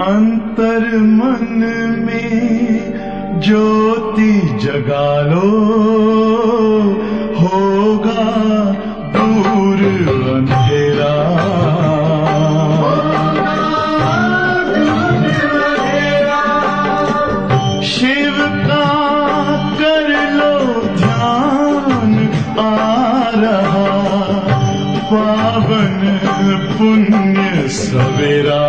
अंतर मन में ज्योति जगा लो, होगा दूर अंधेरा। शिव का कर लो ध्यान, आ रहा पावन पुण्य सवेरा।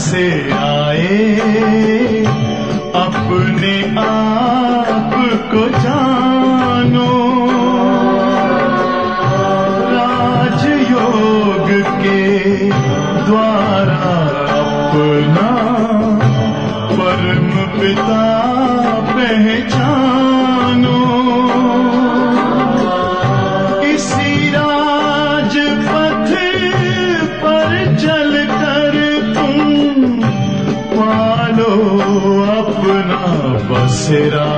से आए अपने आप को जानो, राजयोग के द्वारा अपना परम पिता पहचानो। इसी राजपथ पर चलकर पालो अपना बसेरा।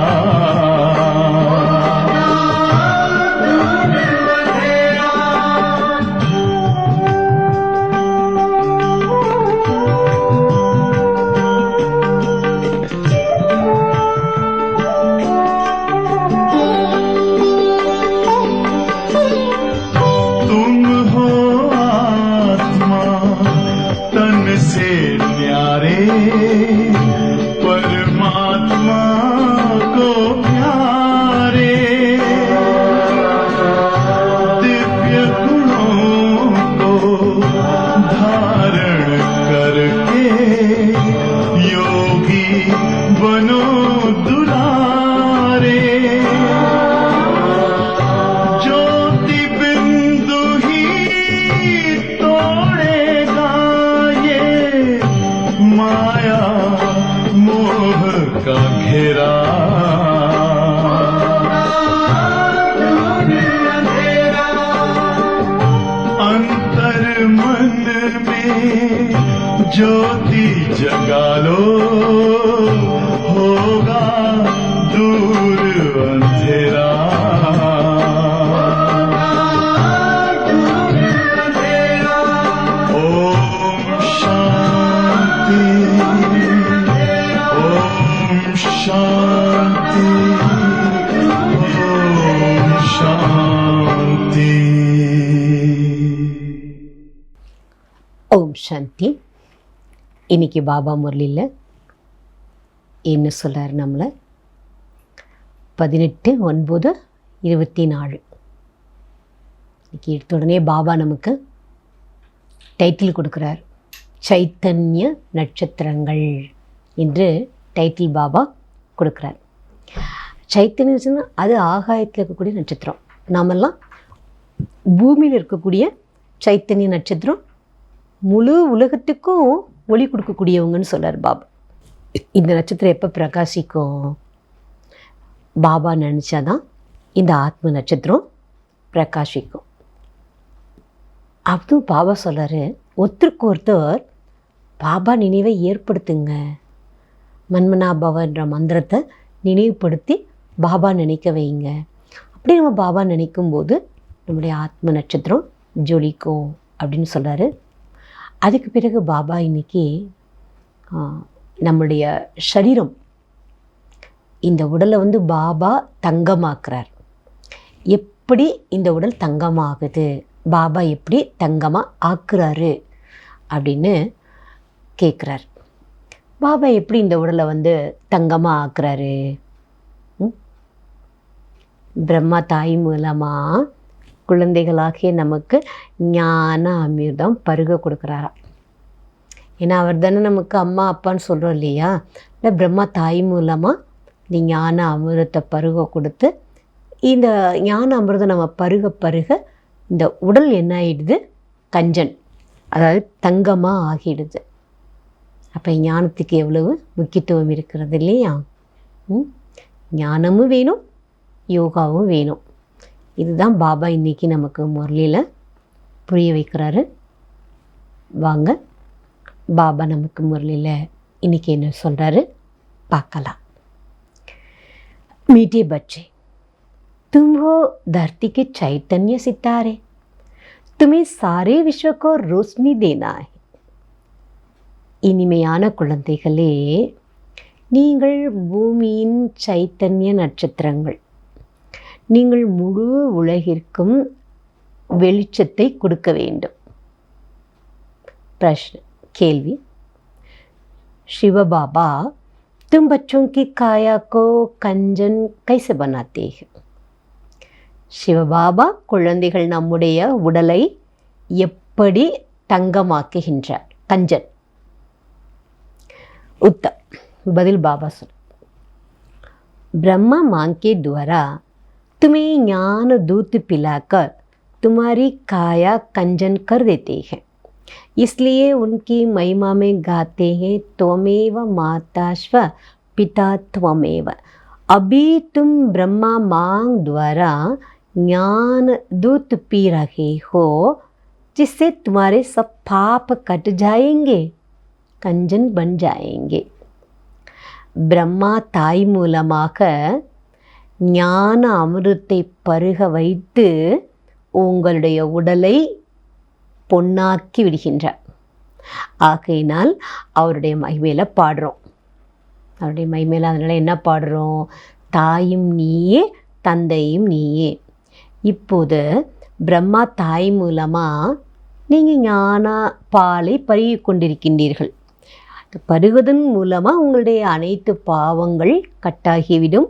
तुम हो आत्मा तन से न्यारे, परमात्मा को प्यारे। दिव्य गुणों को धारण करके योगी बनो दुलारे। ज्योति बिंदु ही तोड़ेगा ये माया मोह का घेरा। अंतर मन में ज्योति जगा लो, होगा दूर अंधेरा। ओम शांति, ओम शांति, ओम शांति। ஓம் சாந்தி. இன்னைக்கு பாபா முரளியில் என்ன சொல்கிறார் நம்மளை? 18/9/24. இன்னைக்கு எடுத்த உடனே பாபா நமக்கு டைட்டில் கொடுக்குறார். சைத்தன்ய நட்சத்திரங்கள் என்று டைட்டில் பாபா கொடுக்குறார். சைத்தன்யம் அது ஆகாயத்தில் இருக்கக்கூடிய நட்சத்திரம். நாமெல்லாம் பூமியில் இருக்கக்கூடிய சைத்தன்ய நட்சத்திரம் முழு உலகத்துக்கும் ஒளி கொடுக்கக்கூடியவங்கன்னு சொல்கிறார் பாபா. இந்த நட்சத்திரம் எப்போ பிரகாசிக்கும்? பாபா நினச்சாதான் இந்த ஆத்ம நட்சத்திரம் பிரகாசிக்கும். அதுவும் பாபா சொல்கிறாரு, ஒருத்தருக்கு ஒருத்தர் பாபா நினைவை ஏற்படுத்துங்க. மன்மனாபவன்ற மந்திரத்தை நினைவுபடுத்தி பாபா நினைக்க வைங்க. அப்படி நம்ம பாபா நினைக்கும்போது நம்முடைய ஆத்ம நட்சத்திரம் ஜொலிக்கும் அப்படின்னு சொல்கிறாரு. அதுக்கு பிறகு பாபா இன்னைக்கு நம்முடைய சரீரம், இந்த உடலை பாபா தங்கமாக்குறார். எப்படி இந்த உடல் தங்கமாகுது, பாபா எப்படி தங்கமாக ஆக்குறாரு அப்படின்னு கேட்குறார். பாபா எப்படி இந்த உடலை தங்கமாக ஆக்குறாரு? பிரம்மா தாய் மூலமாக குழந்தைகளாகிய நமக்கு ஞான அமிர்தம் பருக கொடுக்குறாராம். ஏன்னா அவர் தானே நமக்கு அம்மா அப்பான்னு சொல்கிறோம் இல்லையா? இல்லை, பிரம்மா தாய் மூலமாக இந்த ஞான அமிர்தத்தை பருக கொடுத்து, இந்த ஞான அமிர்தம் நம்ம பருக பருக இந்த உடல் என்ன ஆகிடுது? கஞ்சன், அதாவது தங்கமாக ஆகிடுது. அப்போ ஞானத்துக்கு எவ்வளவு முக்கியத்துவம் இருக்கிறது இல்லையா? ஞானமும் வேணும், யோகாவும் வேணும். இதுதான் பாபா இன்றைக்கி நமக்கு முரளியில் புரிய வைக்கிறாரு. வாங்க பாபா நமக்கு முரளியில் இன்றைக்கி என்ன சொல்கிறாரு பார்க்கலாம். मीठे बच्चे, तुम हो धरती के चैतन्य सितारे, तुम्हें सारे विश्व को रोशनी देना है. இனிமையான குழந்தைகளே, நீங்கள் பூமியின் சைத்தன்ய நட்சத்திரங்கள். நீங்கள் முழு உலகிற்கும் வெளிச்சத்தை கொடுக்க வேண்டும். प्रश्न கேள்வி. शिवबाबा, तुम बच्चों की काया को कंजन कैसे बनाते हैं? சிவபாபா, குழந்தைகள் நம்முடைய உடலை எப்படி தங்கமாக்குகின்றார்? கஞ்சன். उत्तर बदिल बाबा सुन. ब्रह्मा मां के द्वारा तुम्हें ज्ञान दूत पिलाकर तुम्हारी काया कंजन कर देते हैं, इसलिए उनकी महिमा में गाते हैं त्वमेव माताश्व पिता त्वमेव. अभी तुम ब्रह्मा मां द्वारा ज्ञान दूत पी रहे हो, जिससे तुम्हारे सब पाप कट जाएंगे, कंजन बन जाएंगे. பிரம்மா தாய் மூலமாக ஞான அமிர்தத்தை பருக வைத்து உங்களுடைய உடலை பொன்னாக்கி விடுகின்றார். ஆகையினால் அவருடைய மகிமையில் பாடுறோம். அவருடைய மகிமையில் அதனால் என்ன பாடுறோம்? தாயும் நீயே, தந்தையும் நீயே. இப்போது பிரம்மா தாய் மூலமாக நீங்கள் ஞான பாலை பருகி கொண்டிருக்கின்றீர்கள். பருகுவதன் மூலமாக உங்களுடைய அனைத்து பாவங்கள் கட்டாகிவிடும்,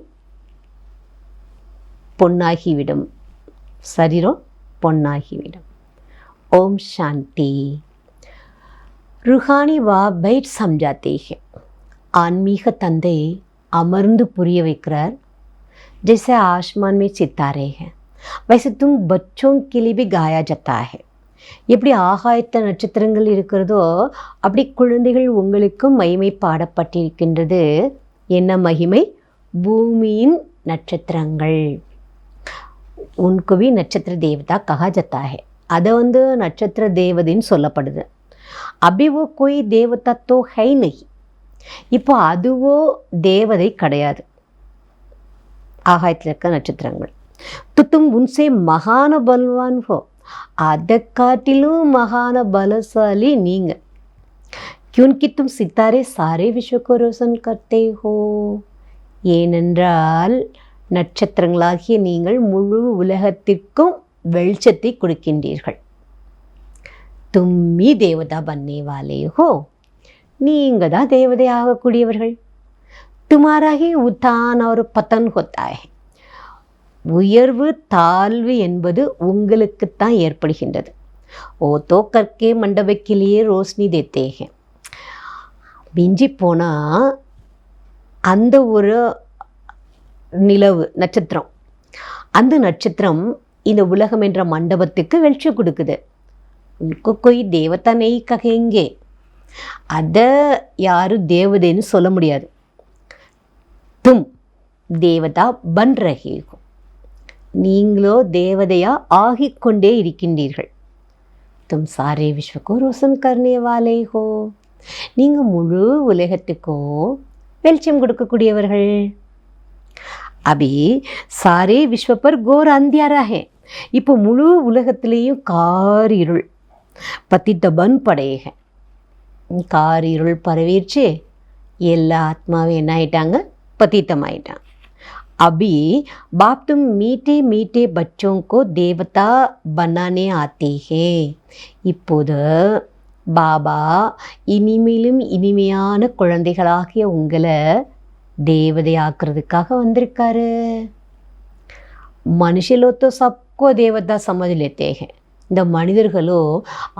பொன்னாகிவிடும், சரீரம் பொன்னாகிவிடும். ओम शांति. रूहानी वा बैठ समझाते हैं. ஆன்மீக தந்தை அமர்ந்து புரிய வைக்கிறார். जैसे आसमान में सितारे हैं, वैसे तुम बच्चों के लिए भी गाया जाता है. எப்படி ஆகாயத்த நட்சத்திரங்கள் இருக்கிறதோ அப்படி குழந்தைகள் உங்களுக்கும் மகிமை பாடப்பட்டிருக்கின்றது. என்ன மகிமை? பூமியின் நட்சத்திரங்கள். उनको भी नक्षत्र देवता कहा जाता है. அதை நட்சத்திர தேவதைன்னு சொல்லப்படுது. अभी वो कोई देवता तो है नहीं. இப்போ அதுவோ தேவதை கிடையாது, ஆகாயத்தில் இருக்க நட்சத்திரங்கள். तो तुम उनसे महान बलवान हो, அதை காட்டிலும் மகான பலசாலி நீங்கள். क्योंकि तुम सितारे सारे विश्व को रोशन करते हो. ஏனென்றால் நட்சத்திரங்களாகிய நீங்கள் முழு உலகத்திற்கும் வெளிச்சத்தை கொடுக்கின்றீர்கள். தும்மி தேவதா பன்னே வாலே ஹோ, நீங்கள் தான் தேவதை ஆகக்கூடியவர்கள். துமாராகி உத்தான் ஒரு பத்தன் ஹோத்தா ஹை. உயர்வு தாழ்வு என்பது உங்களுக்குத்தான் ஏற்படுகின்றது. ஓ தோ கற்கே மண்டபக்கிலேயே ரோஷனி தேத்தே ஹை. மிஞ்சி போனால் அந்த ஒரு நிலவு நட்சத்திரம், அந்த நட்சத்திரம் இந்த உலகம் என்ற மண்டபத்துக்கு வெளிச்சம் கொடுக்குது. உனக்கு கொய் தேவதா நெய் ககேங்கே, அதை யாரும் தேவதைன்னு சொல்ல முடியாது. தும் தேவதா பன் ரஹே ஹோ, நீங்களோ தேவதையா ஆகிக்கொண்டே இருக்கின்றீர்கள். தும் சாரே விஸ்வக்கோ ரோஷன் கர்னே வாலே ஹோ, நீங்கள் முழு உலகத்துக்கோ வெளிச்சம் கொடுக்கக்கூடியவர்கள். அபி சாரே விஸ்வ பர் கோர் அந்தியாரா ஹே, இப்போ முழு உலகத்திலேயும் காரிருள் பத்தித்த பன் படையக, காரிருள் பரவிடுச்சு. எல்லா ஆத்மாவும் என்ன ஆயிட்டாங்க? பத்தித்தமாயிட்டாங்க. अभी बाप तुम मीठे मीठे बच्चों को देवता बनाने आते हैं. இப்போது பாபா இனிமேலும் இனிமையான குழந்தைகளாகிய உங்களை தேவதையாக்குறதுக்காக வந்திருக்காரு. மனுஷலோ तो सबको देवता समझ लेते हैं. இந்த மனிதர்களோ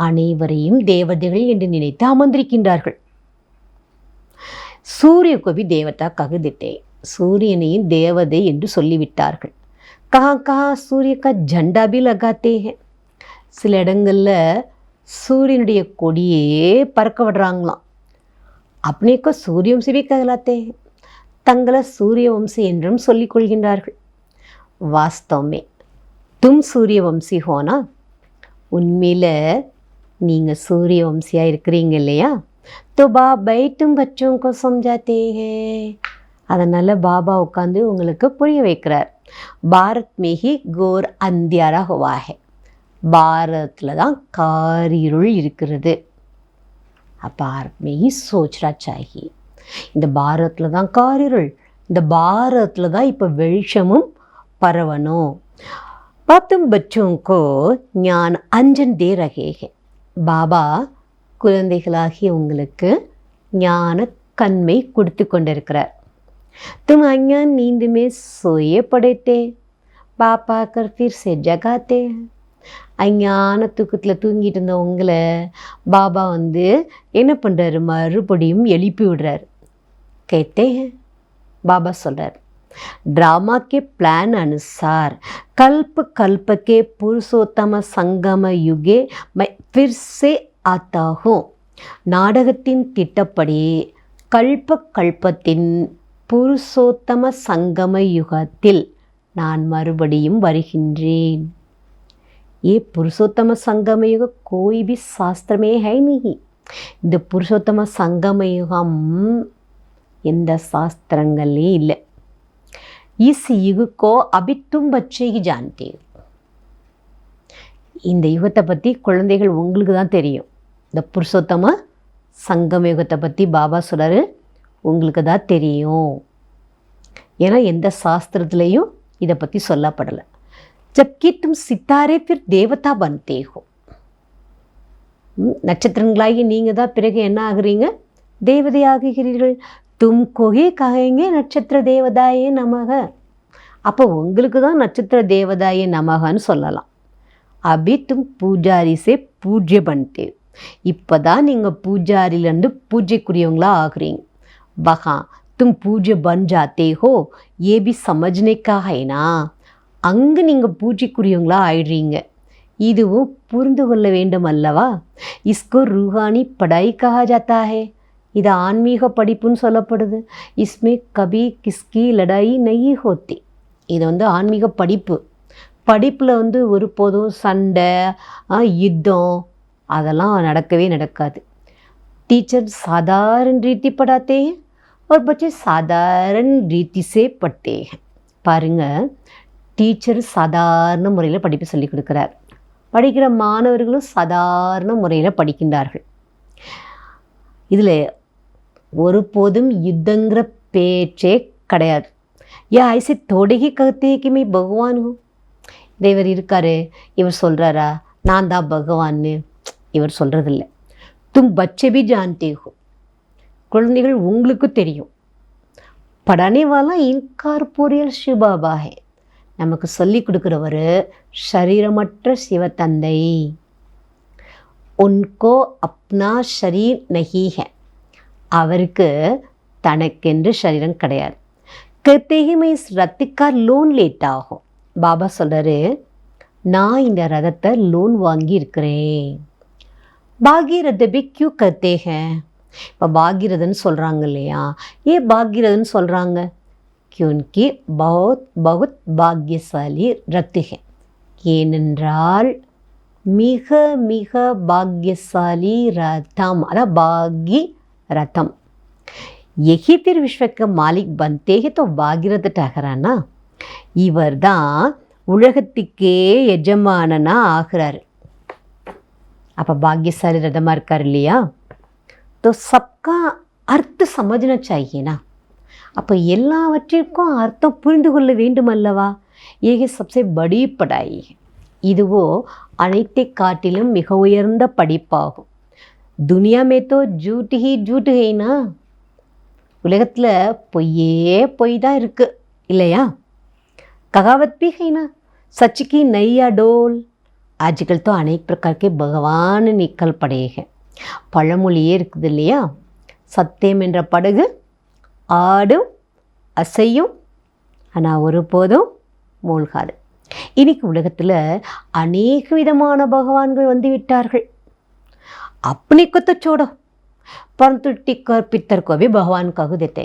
அனைவரையும் தேவதைகள் என்று நினைத்து அமர்ந்திருக்கின்றார்கள். சூரியको भी देवता कह देते, சூரியனையும் தேவதை என்று சொல்லிவிட்டார்கள். कहाँ कहाँ सूर्य का झंडा भी लगाते हैं. சில இடங்களில் சூரியனுடைய கொடியே பறக்க விடுறாங்களாம். अपने को सूर्यवंशी भी कहलाते हैं, தங்களை சூரிய வம்சி என்றும் சொல்லிக் கொள்கின்றார்கள். वास्तव में तुम सूर्यवंशी हो ना, உண்மையில் நீங்கள் சூரியவம்சியாக இருக்கிறீங்க இல்லையா, तो बाबा तुम बच्चों को समझाते हैं, அதனால் பாபா உட்காந்து உங்களுக்கு புரிய வைக்கிறார். பாரத் में ही घोर अंधियारा हुआ है, பாரத்தில் தான் காரிருள் இருக்கிறது. பாரத் में ही सोचना चाहिए, இந்த பாரத்தில் தான் காரிருள், இந்த பாரத்தில் தான் இப்போ வெளிச்சமும் பரவணும். तुम बच्चों को ஞான அஞ்சன் दे रहे हैं, பாபா குழந்தைகளாகிய உங்களுக்கு ஞான கண்மை கொடுத்து கொண்டிருக்கிறார். तुम अज्ञान नींद में सोए पड़े थे, पापा कर फिर से जगाते हैं. அஞ்ஞான தூக்கத்தில் தூங்கிட்டு இருந்த உங்களை பாபா வந்து என்ன பண்ணுறாரு, மறுபடியும் எழுப்பி விடுறாரு. कहते हैं, बाबा சொல்கிறார், ड्रामा के प्लान अनुसार कल्प कल्प के पुरुषोत्तम संगम युगे मैं फिर से आता हूँ. நாடகத்தின் திட்டப்படி கல்ப கல்பத்தின் புருஷோத்தம சங்கம யுகத்தில் நான் மறுபடியும் வருகின்றேன். ये पुरुषोत्तम संगम युग कोई भी शास्त्र में है नहीं. இந்த புருஷோத்தம சங்கம யுகம் எந்த சாஸ்திரங்கள்லேயும் இல்லை. इस युग को अभी तुम बच्चे ही जानते हो. இந்த யுகத்தை பற்றி குழந்தைகள் உங்களுக்கு தான் தெரியும். இந்த புருஷோத்தம சங்கம யுகத்தை பற்றி பாபா சொல்கிறாரு, உங்களுக்கு தான் தெரியும். ஏன்னா எந்த சாஸ்திரத்துலேயும் இதை பற்றி சொல்லப்படலை. जबकि तुम सितारे फिर देवता बनते हो. நட்சத்திரங்களாகி நீங்கள் தான் பிறகு என்ன ஆகுறீங்க, தேவதை ஆகுகிறீர்கள். तुमको ही कहेंगे நட்சத்திர தேவதாயே நமக. அப்போ உங்களுக்கு தான் நட்சத்திர தேவதாயே நமகன்னு சொல்லலாம். अभी तुम பூஜாரி से पूज्य बनते हो. இப்போ தான் நீங்கள் பூஜாரிலேருந்து பூஜைக்குரியவங்களா ஆகுறீங்க. वहाँ तुम पूज्य बन जाते हो, ये भी समझने का है ना. அங்கே நீங்கள் பூஜைக்குரியவங்களா ஆயிடுறீங்க, இதுவும் புரிந்து கொள்ள வேண்டும் அல்லவா. இஸ்கோ ரூஹானி படாய் கஹா ஜாத்தா ஹே, இது ஆன்மீக படிப்புன்னு சொல்லப்படுது. இஸ்மே கபி கிஸ்கி லடாய் நெய் ஹோத்தி, இது வந்து ஆன்மீக படிப்பு. படிப்பில் வந்து ஒருபோதும் சண்டை யுத்தம் அதெல்லாம் நடக்கவே நடக்காது. டீச்சர் சாதாரண ரீதி படாத்தே हैं और बच्चे साधारण रीति से पढ़ते हैं. பாருங்கள், டீச்சர் சாதாரண முறையில் படிப்பு சொல்லிக் கொடுக்குறார், படிக்கிற மாணவர்களும் சாதாரண முறையில் படிக்கின்றார்கள். இதில் ஒருபோதும் யுத்தங்கிற பேச்சே கிடையாது. யா ஐசே தோடகி ககத்தேக்குமே பகவான் ஹோ, இவர் இருக்காரு, இவர் சொல்கிறாரா நான் தான் பகவான்னு, இவர் சொல்கிறதில்ல. தும் பச்சே பி ஜான்தே ஹோ, குழந்தைகள் உங்களுக்கு தெரியும். படானே வாலா இன்கார்போரியல் சிவபாபா ஹே, நமக்கு சொல்லி கொடுக்குறவர் ஷரீரமற்ற சிவத்தந்தை. உன்கோ அப்னா ஷரீர் நஹி ஹை, அவருக்கு தனக்கென்று சரீரம் கிடையாது. कहते मैं इस रथ का लोन लेता हूँ, பாபா சொல்கிறாரு, நான் இந்த ரதத்தை லோன் வாங்கி இருக்கிறேன். பாகீரத பி கியூ कहते हैं, இப்போ பாகீரதன்னு சொல்கிறாங்க இல்லையா, ஏன் பாகீரதன்னு சொல்கிறாங்க, क्योंकि बहुत बहुत பாக்யசாலி ரத்து है, ஏனென்றால் மிக மிக பாக்யசாலி ரதம், அதான் பாகி ரதம். यही फिर विश्व के मालिक बनते हैं तो भागीरथ ठहराना, இவர் தான் உலகத்துக்கே எஜமானனா ஆகிறாரு. அப்போ பாக்யசாலி ரதமாக இருக்கார் இல்லையா. तो सबका अर्थ समझना चाहिए ना. அப்போ எல்லாவற்றிற்கும் அர்த்தம் புரிந்து கொள்ள வேண்டும் அல்லவா. ஏகே சப்சே படி படாய், இதுவோ அனைத்தை காட்டிலும் மிக உயர்ந்த படிப்பாகும். துனியா மே தோ ஜூட் ஹி ஜூட் ஹைனா, உலகத்தில் பொய்யே பொய் தான் இருக்குது இல்லையா. कहावत भी है ना, सच की नैया डोल, आजकल तो अनेक प्रकार के भगवान निकल पड़े हैं. பழமொழியே இருக்குது இல்லையா, சத்தியம் என்ற படகு ஆடும் அசையும் ஆனால் ஒருபோதும் மூழ்காது. இன்னைக்கு உலகத்தில் அநேக விதமான பகவான்கள் வந்து விட்டார்கள். अपने को तो छोड़ो, परंतु टिक्कर पितर को भी भगवान कह देते.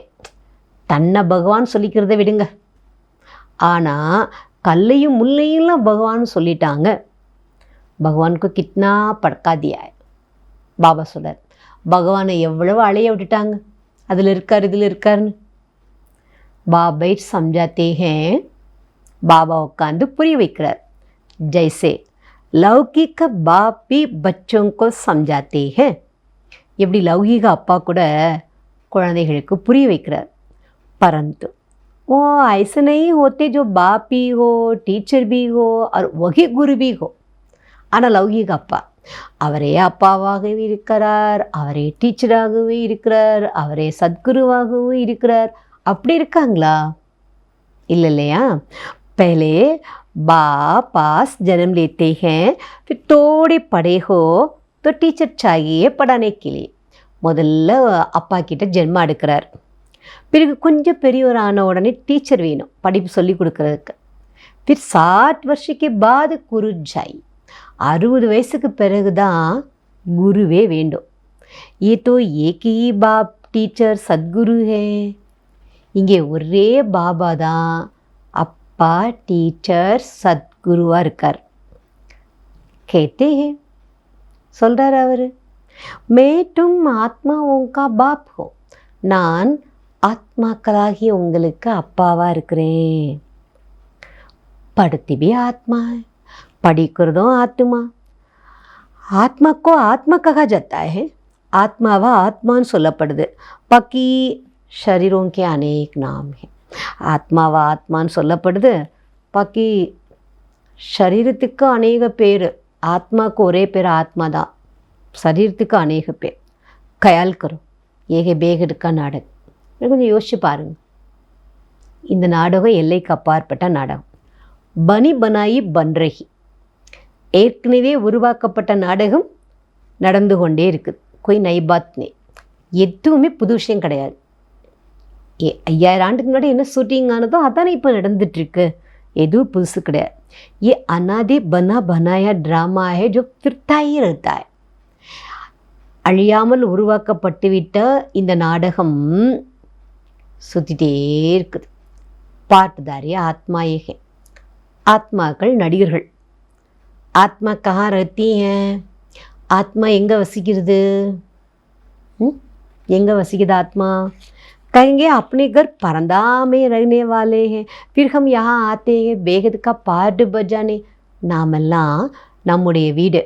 தன்னை பகவான் சொல்லிக்கிறத விடுங்க, ஆனால் கல்லையும் முள்ளையும்லாம் பகவான் சொல்லிட்டாங்க. பகவானுக்கு கிட்னா படக்கா தியா है. பாபா சொல்றார், பகவானை எவ்வளவு அலைய விட்டுட்டாங்க, அதில் இருக்கார் இதில் இருக்காருன்னு. பாபை சம்ஜாத்தே हैं, பாபா உட்காந்து புரிய வைக்கிறார். ஜெய்சே லௌகிக बाप भी बच्चों को समझाते हैं, எப்படி லௌகிக அப்பா கூட குழந்தைகளுக்கு புரிய வைக்கிறார். परंतु वो ऐसे नहीं होते जो बाप भी हो, टीचर भी हो और वही गुरु भी हो. ஆனால் லௌகிக அப்பா அவரே அப்பாவாகவே இருக்கிறார், அவரே டீச்சராகவே இருக்கிறார், அவரே சத்குருவாகவும் இருக்கிறார். அப்படி இருக்காங்களா? இல்லை இல்லையா? पहले बाप पास जन्म लेते हैं, फिर थोड़े पढ़े हो तो टीचर चाहिए पढ़ाने के लिए. முதல்ல அப்பா கிட்ட ஜென்மா எடுக்கிறார். பிறகு கொஞ்சம் பெரியவர் ஆன உடனே டீச்சர் வேணும் படிப்பு சொல்லி கொடுக்கறதுக்கு. फिर 60 वर्ष के बाद गुरु चाहिए. 60 வயசுக்கு பிறகு தான் குருவே வேண்டும். ये तो एक ही बाप टीचर सद्गुरु है. இங்கே ஒரே பாபா தான் அப்பா டீச்சர் சத்குருவாக இருக்கார். கேட்டே சொல்கிறார் அவர், மே தும் ஆத்மாவோं का बाप हो, நான் ஆத்மாக்களாகிய உங்களுக்கு அப்பாவாக இருக்கிறேன். படுத்தி भी ஆத்மா है, படிக்கிறதும் ஆத்மா. ஆத்மா को ஆத்மா कहा जाता है, ஆத்மாவா ஆத்மான்னு சொல்லப்படுது. பாக்கி शरीरों के अनेक नाम है. ஆத்மாவா ஆத்மான்னு சொல்லப்படுது. பாக்கி சரீரத்துக்கு அநேக பேர், ஆத்மாவுக்கு ஒரே பேர் ஆத்மா தான், சரீரத்துக்கு அநேக பேர். கயால் கரும் ஏக பேகடுக்கா நாடகம். கொஞ்சம் யோசிச்சு பாருங்க. இந்த நாடகம் எல்லைக்கு அப்பாற்பட்ட நாடகம். பனி பனாயி பன்ரஹி, ஏற்கனவே உருவாக்கப்பட்ட நாடகம் நடந்து கொண்டே இருக்குது. கொய் நைபாத்னே, எதுவுமே புது விஷயம் கிடையாது. 5000 ஆண்டுக்கு முன்னாடி என்ன ஷூட்டிங் ஆனதோ அதானே இப்போ நடந்துட்டுருக்கு, எதுவும் புதுசு கிடையாது. ये अनादि बना बनाया ड्रामा है जो फिरता ही रहता है. அழியாமல் உருவாக்கப்பட்டுவிட்ட இந்த நாடகம் சுற்றிட்டே இருக்குது. பாட்டுதாரி ஆத்மாயே है, ஆத்மாக்கள் நடிகர்கள். ஆத்மா கஹா ரஹती हैं, ஆத்மா எங்கே வசிக்கிறது? எங்கே வசிக்குது ஆத்மா? कहेंगे अपने घर परंदा में रहने वाले हैं, फिर हम यहाँ आते हैं बेहद का पार्ट बजाने. நாமெல்லாம் நம்முடைய வீடு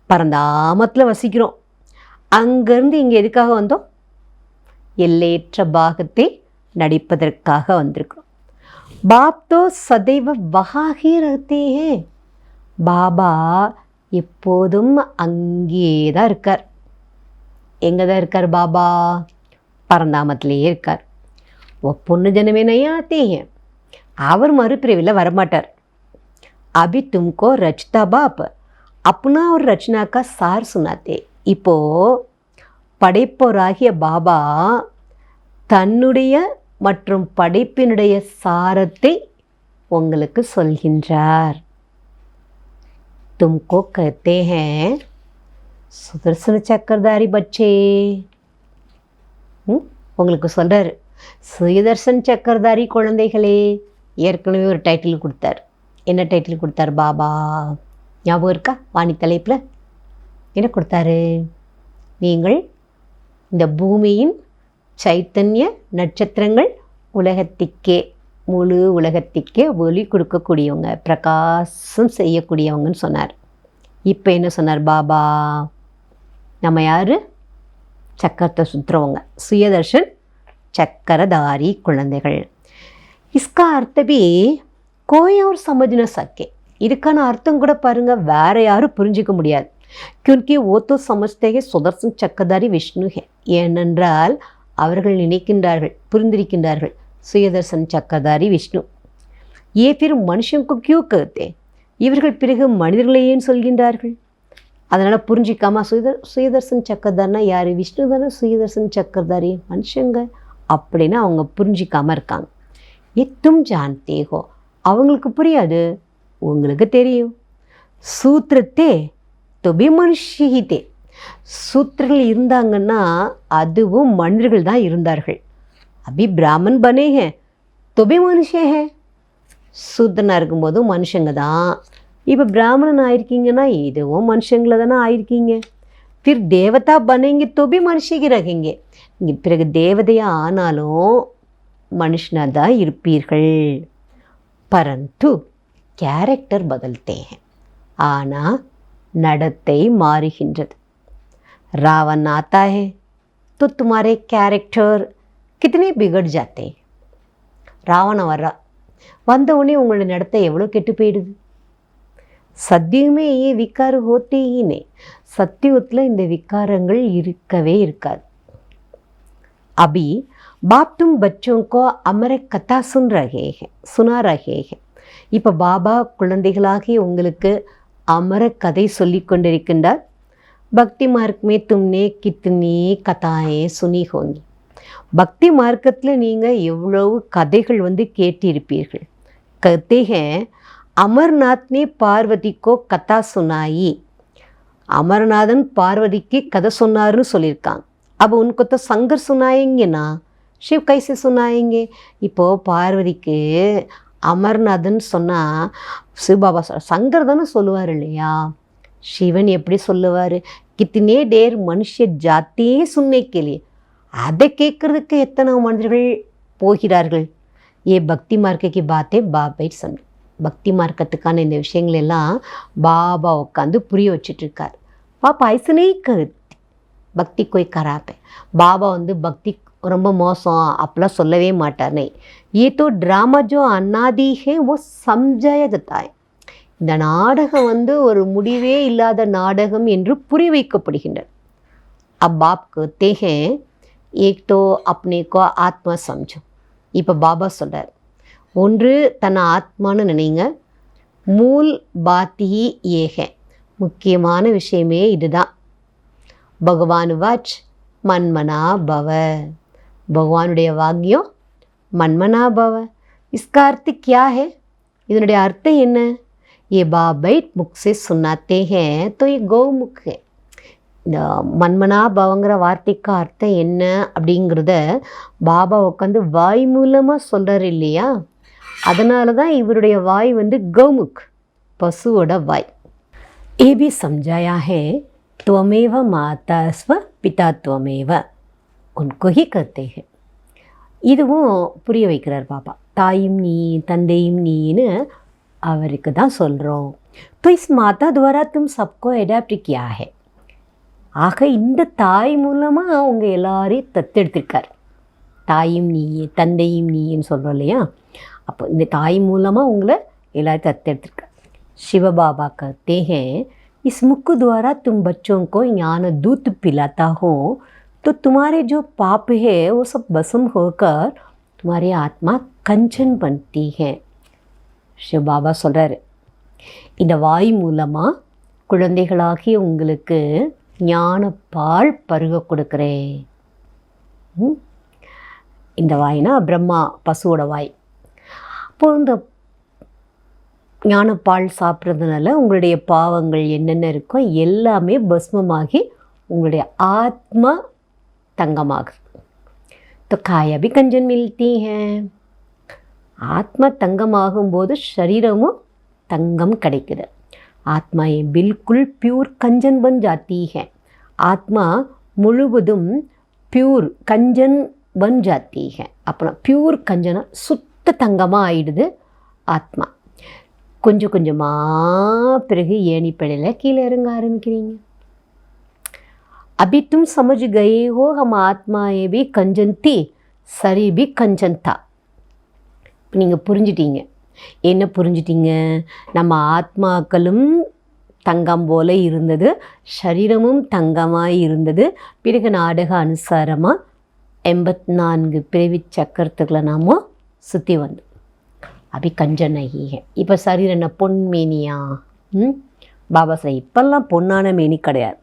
பரந்தாமத்தில் வசிக்கிறோம். அங்கேருந்து இங்கே எதுக்காக வந்தோம்? எல்லையற்ற பாகத்தை நடிப்பதற்காக வந்திருக்கிறோம். பாப் தோ சதைவ வஹாஹி ரஹ்தே ஹே, பாபா எப்போதும் அங்கேயே தான் இருக்கார். எங்கே தான் இருக்கார் பாபா? பரந்தாமத்திலேயே இருக்கார். பொண்ணு ஜனமே நையாத்தே हैं, அவர் மறுபிரிவில் வரமாட்டார். अभी तुमको रचता बाप अपना और रचना का सार सुनाते. இப்போ படைப்போராகிய பாபா தன்னுடைய மற்றும் படைப்பினுடைய சாரத்தை உங்களுக்கு சொல்கின்றார். तुमको कहते हैं सुदर्शन चक्रधारी बच्चे. உங்களுக்கு சொல்கிறார், சுயதர்சன் சக்கரதாரி குழந்தைகளே. ஏற்கனவே ஒரு டைட்டில் கொடுத்தார். என்ன டைட்டில் கொடுத்தார் பாபா? ஞாபகம் இருக்கா? வாணி தலைப்பில் என்ன கொடுத்தாரு? நீங்கள் இந்த பூமியின் சைத்தன்ய நட்சத்திரங்கள், உலகத்திற்கே, முழு உலகத்திற்கே ஒளி கொடுக்கக்கூடியவங்க, பிரகாசம் செய்யக்கூடியவங்கன்னு சொன்னார். இப்போ என்ன சொன்னார் பாபா? நம்ம யார்? சக்கரத்தை சுற்றுறவங்க, சுயதர்ஷன் சக்கரதாரி குழந்தைகள். इसका अर्थ भी कोई और समझ न सके. இதுக்கான அர்த்தம் கூட பாருங்கள், வேறு யாரும் புரிஞ்சிக்க முடியாது. क्योंकि वो तो समझते हैं सुदर्शन चक्रधारी विष्णु है. ஏனென்றால் அவர்கள் நினைக்கின்றார்கள், புரிந்திருக்கின்றார்கள் சுயதர்சன் சக்கரதாரி விஷ்ணு. ये फिर मनुष्यों को क्यों कहते? இவர்கள் பிறகு மனிதர்களை ஏன் சொல்கின்றார்கள்? அதனால் புரிஞ்சிக்காம சுயதர்சன் சக்கரதாரினா யார்? விஷ்ணு தானே சுயதர்சன் சக்கரதாரி, மனுஷங்க அப்படின்னு அவங்க புரிஞ்சிக்காமல் இருக்காங்க. எத்தும் ஜான்தேகோ, அவங்களுக்கு புரியாது, உங்களுக்கு தெரியும். சூத்திரத்தே தொபி மனுஷிகித்தே, சூத்திரர்கள் இருந்தாங்கன்னா அதுவும் மனிதர்கள் தான் இருந்தார்கள். அபி பிராமன் பனே ஹே தொபி மனுஷே ஹே, சூத்திரனாக இருக்கும்போதும் மனுஷங்க தான். இப்போ பிராமணன் ஆயிருக்கீங்கன்னா இதுவும் மனுஷங்களை தானே ஆயிருக்கீங்க. फिर देवता बनेंगे तो भी मनुष्य की रहेंगे. பிறகு தேவதையாக ஆனாலும் மனுஷனாக தான் இருப்பீர்கள். परंतु कैरेक्टर बदलते हैं. ஆனால் நடத்தை மாறுகின்றது. रावण आता है तो तुम्हारे कैरेक्टर कितने बिगड़ जाते हैं. ராவணன் வந்த உடனே உங்களோட நடத்தை எவ்வளோ கெட்டு போயிடுது. சத்தியமே ஏன் விகாரம் ஹோத்தே ही नहीं. சத்தியத்தில் இந்த விகாரங்கள் இருக்கவே இருக்காது. अभी बाप तुम बच्चों को अमर कथा सुना रहे हैं. இப்போ பாபா குழந்தைகளாகி உங்களுக்கு அமர கதை சொல்லி கொண்டிருக்கின்றார். பக்தி மார்க்கமே தும்னே கித்னி கதாயே சுனி ஹோங்கி. பக்தி மார்க்கத்தில் நீங்கள் எவ்வளவு கதைகள் கேட்டிருப்பீர்கள். कहते हैं अमरनाथ ने பார்வதி को कथा सुनाई. அமர்நாதன் பார்வதிக்கு கதை சொன்னார்னு சொல்லியிருக்காங்க. அப்போ உनको तो शंकर सुनाएंगे ना, शिव कैसे सुनाएंगे. இப்போது பார்வதிக்கு அமர்நாதன் சொன்னால் சிவபாபா சங்கர் தானே சொல்லுவார் இல்லையா. சிவன் எப்படி சொல்லுவார். கித்தனே டேர் மனுஷ ஜாத்தியே சுன்னை கேலியே. அதை கேட்குறதுக்கு எத்தனை மனிதர்கள் போகிறார்கள். ஏ பக்தி மார்க்கி பாத்தே பாபை சம். பக்தி மார்க்கத்துக்கான இந்த விஷயங்கள் எல்லாம் பாபா உட்காந்து புரிய வச்சுட்ருக்கார். பாப்பா ஐசனே கருத்து பக்தி கோய் கராப்பே. பாபா பக்தி ரொம்ப மோசம் அப்படிலாம் சொல்லவே மாட்டார்னே. ஏ தோ ட்ராமா ஜோ அன்னாதி ஹே ஓ சம்ஜாய ஜத்தாய். இந்த நாடகம் ஒரு முடிவே இல்லாத நாடகம் என்று புரிய வைக்கப்படுகின்றது. அப் பாப் कहते हैं एक तो अपने को आत्मा समझो. இப்போ பாபா சொல்கிறார், ஒன்று தன்னை ஆத்மான்னு நினைங்க. மூல் பாத்தி ஏக. முக்கியமான விஷயமே இதுதான். பகவான் வாச் மன்மனா பவ. பகவானுடைய வாக்கியம் மன்மனா பவ. इसका अर्थ क्या है. இதனுடைய அர்த்தம் என்ன. ये बाबा मुख से सुनाते हैं तो ये गौमुख है. இந்த மன்மனா பவங்கிற வார்த்தைக்கு அர்த்தம் என்ன அப்படிங்கிறத பாபா உட்காந்து வாய் மூலமாக சொல்கிறார் இல்லையா. அதனால தான் இவருடைய வாய் கௌமுக், பசுவோட வாய். ये भी समझाया है त्वमेव माता स्व पिता त्वमेव उनको ही कहते हैं. இதுவும் புரிய வைக்கிறார் பாபா. தாயும் நீ தந்தையும் நீன்னு அவருக்கு தான் சொல்கிறோம். तो इस माता द्वारा तुम सबको एडॉप्ट किया है. ஆக இந்த தாய் மூலமாக அவங்க எல்லாரையும் தத்தெடுத்திருக்கார். தாயும் நீயே தந்தையும் நீன்னு சொல்கிறோம் இல்லையா. அப்போ இந்த தாய் மூலமாக உங்களை எல்லாரும் தத்தெடுத்திருக்கார். शिवबाबा कहते हैं इस मुख द्वारा तुम बच्चों को ज्ञान दूध पिलाता हो तो तुम्हारे जो पाप है वो सब भस्म होकर तुम्हारी आत्मा कंचन बनती है. शिवबाबा சொல்கிறாரு, இந்த வாய் மூலமாக குழந்தைகளாகி உங்களுக்கு ஞானப்பால் பருக கொடுக்குறேன். இந்த வாய்னா பிரம்மா பசுவோட வாய். அப்போது இந்த ஞானப்பால் சாப்பிட்றதுனால உங்களுடைய பாவங்கள் என்னென்ன இருக்கோ எல்லாமே பஸ்மமாகி உங்களுடைய ஆத்மா தங்கமாகுது. तो काया भी कंजन मिलती हैं. ஆத்மா தங்கமாகும்போது சரீரமும் தங்கம் கிடைக்குது. ஆத்மா बिल्कुल प्यूर कंजन बन जाती है. ஆத்மா முழுவதும் பியூர் கஞ்சன் பன் ஜாத்தி है. அப்புறம் பியூர் கஞ்சனா சுத்த தங்கமாக ஆயிடுது ஆத்மா. கொஞ்சம் கொஞ்சமாக பிறகு ஏணிப்படையில் கீழே இறங்க ஆரம்பிக்கிறீங்க. अभी तुम समझ गए हो हम आत्माएं भी कंजन थी शरीर भी कंजन था. இப்போ நீங்கள் புரிஞ்சிட்டீங்க. என்ன புரிஞ்சிட்டீங்க. நம்ம ஆத்மாக்களும் தங்கம் போல இருந்தது, சரீரமும் தங்கமாக இருந்தது. பிறகு நாடக அனுசாரமாக 84 பிறவி சக்கரத்துக்களை நாம் சுற்றி வந்தோம். अभी कंजन नहीं है. இப்போ சரீரம் என்ன பொன் மேனியா. பாபா சார் இப்போல்லாம் பொன்னான மேனி கிடையாது.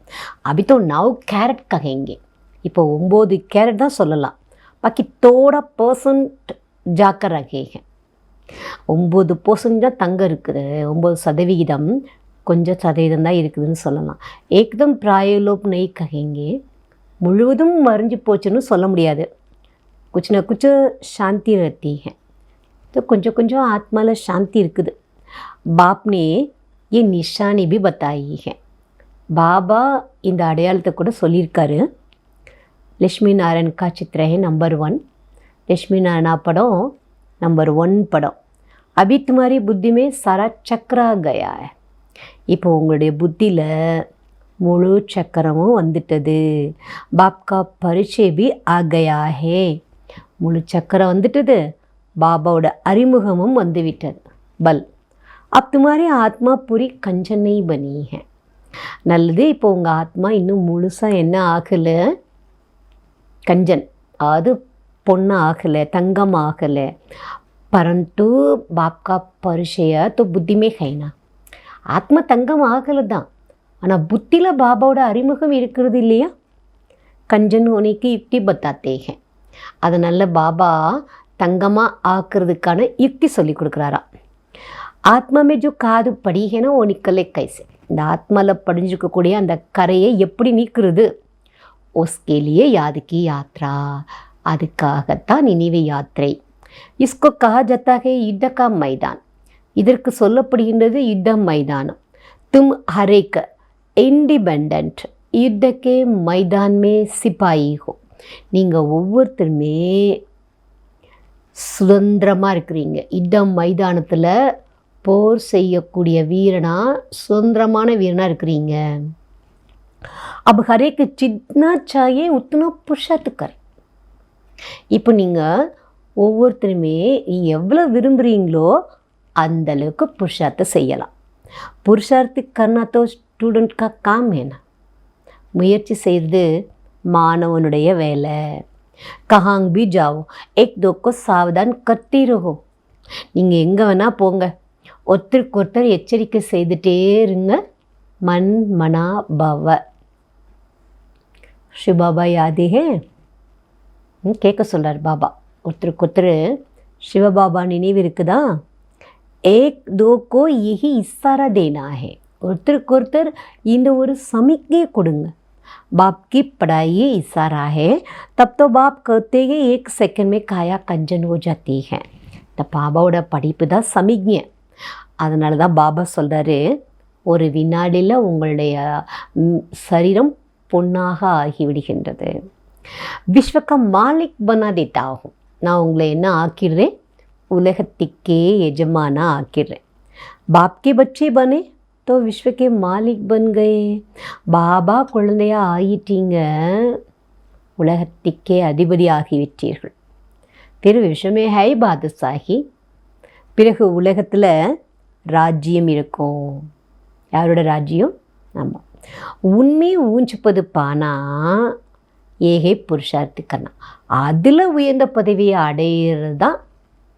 अभी तो 9 कैरेट कहेंगे. இப்போ 9 கேரட் தான் சொல்லலாம். பாக்கி தோட % ஜாக்கர் ரகேங்க. 9% தான் தங்கம் இருக்குது. 9% கொஞ்சம் சதவீதம் தான் இருக்குதுன்னு சொல்லலாம். ஏக்தம் பிராயலோப் நெய் ககேங்கே. முழுவதும் மறைஞ்சு போச்சுன்னு சொல்ல முடியாது. குச் ந குச் சாந்தி ரத்தி है. तो கொஞ்சம் கொஞ்சம் ஆத்மாவில் சாந்தி இருக்குது. बाप ने ये निशानी भी बताई है. பாபா இந்த அடையாளத்தை கூட சொல்லியிருக்காரு. லக்ஷ்மி நாராயண் கா சித்திர है नंबर 1. लक्ष्मी नारायण पடம் नंबर 1 படம். अभी तुम्हारी बुद्धि में सारा चक्र आ गया है. இப்போ உங்களுடைய புத்தியில் முழு சக்கரமும் வந்துட்டது. பாப்கா பரிச்சை भी आ गया है. முழு சக்கரம் வந்துட்டது, பாபாவோட அறிமுகமும் வந்துவிட்டது. பல் अब तुम्हारी आत्मा पूरी कंचन नहीं बनी है. நல்லது, இப்போ உங்கள் ஆத்மா இன்னும் முழுசாக என்ன ஆகலை, कंचन அது பொண்ணு ஆகலை, தங்கம் ஆகலை. परंतु बाप का परिचय तो बुद्धि में है ना. ஆத்மா தங்கம் ஆகலை தான், ஆனால் புத்தியில் பாபாவோட அறிமுகம் இருக்கிறது இல்லையா. कंचन होने की युक्ति बताते हैं. அதனால் பாபா தங்கமாக ஆக்கிறதுக்கான யுக்தி சொல்லி கொடுக்குறாராம். ஆத்மா में जो காது படி है ना वो निकले कैसे. இந்த ஆத்மாவில் படிஞ்சிருக்கக்கூடிய அந்த கரையை எப்படி நீக்கிறது. उसके लिए याद की यात्रा, அதுக்காகத்தான் நினைவு யாத்திரை. इसको कहा जाता है युद्ध का मैदान. இதற்கு சொல்லப்படுகின்றது யுத்த மைதானம். तुम हर एक इंडिपेंडेंट युद्ध के मैदान में सिपाही हो. நீங்கள் ஒவ்வொருத்தருமே சுதந்திரமாக இருக்கிறீங்க. யுத்த மைதானத்தில் போர் செய்யக்கூடிய வீரனா, சுதந்திரமான வீரனாக இருக்கிறீங்க. अब हर एक जितना चाहिए उतना पुरुषार्थ करें. இப்போ நீங்கள் ஒவ்வொருத்தருமே நீங்கள் எவ்வளோ விரும்புகிறீங்களோ அந்தளவுக்கு புருஷார்த்தம் செய்யலாம். புருஷார்த்தி கர்னாத்தோ ஸ்டூடெண்ட் கா காம் என்ன, முயற்சி செய்கிறது மாணவனுடைய வேலை. கஹாங் பி ஜாவோ எக் தோக்கோ சாவதான் கத்தி ரஹோ. நீங்கள் எங்கே வேணால் போங்க, ஒருத்தருக்கு ஒருத்தர் எச்சரிக்கை செய்துட்டே இருங்க. மன் மனா பவ. சிவபாபா யாதி ஹே கேட்க சொல்கிறார் பாபா. ஒருத்தருக்கு ஒருத்தர் சிவபாபா நினைவு இருக்குதா. ஏக் தோக்கோ யஹி இஸ்ஸாரா தேனா ஹே. ஒருத்தருக்கு ஒருத்தர் இந்த ஒரு சமிக்ஞையை கொடுங்க. बाप की पढ़ाई इशारा है, तब तो बाप कहते हैं 1 सेकंड में काया कंचन हो जाती है. இந்த பாபாவோட படிப்பு தான் சமிக்ஞை. அதனால தான் பாபா சொல்கிறாரு, ஒரு வினாடியில் உங்களுடைய சரீரம் பொன்னாக ஆகிவிடுகின்றது. விஸ்வக்க மாலிக் பனா தேத்தா ஆகும். நான் உங்களை என்ன ஆக்கிடுறேன், உலகத்துக்கே எஜமானா ஆக்கிடுறேன். பாப்கே பச்சே பனே तो विश्व के मालिक बन गए. பாபா குழந்தையா ஆயிட்டீங்க, உலகத்துக்கே அதிபதி ஆகிவிட்டீர்கள். பிறகு விஷமே ஹை பாதசாகி, பிறகு உலகத்தில் ராஜ்யம் இருக்கும். யாரோட ராஜ்யம்? ஆமாம், உண்மை ஊஞ்சிப்பது பானா ஏகே புருஷார்த்திக்கண்ணா. அதில் உயர்ந்த பதவியை அடையிறது தான்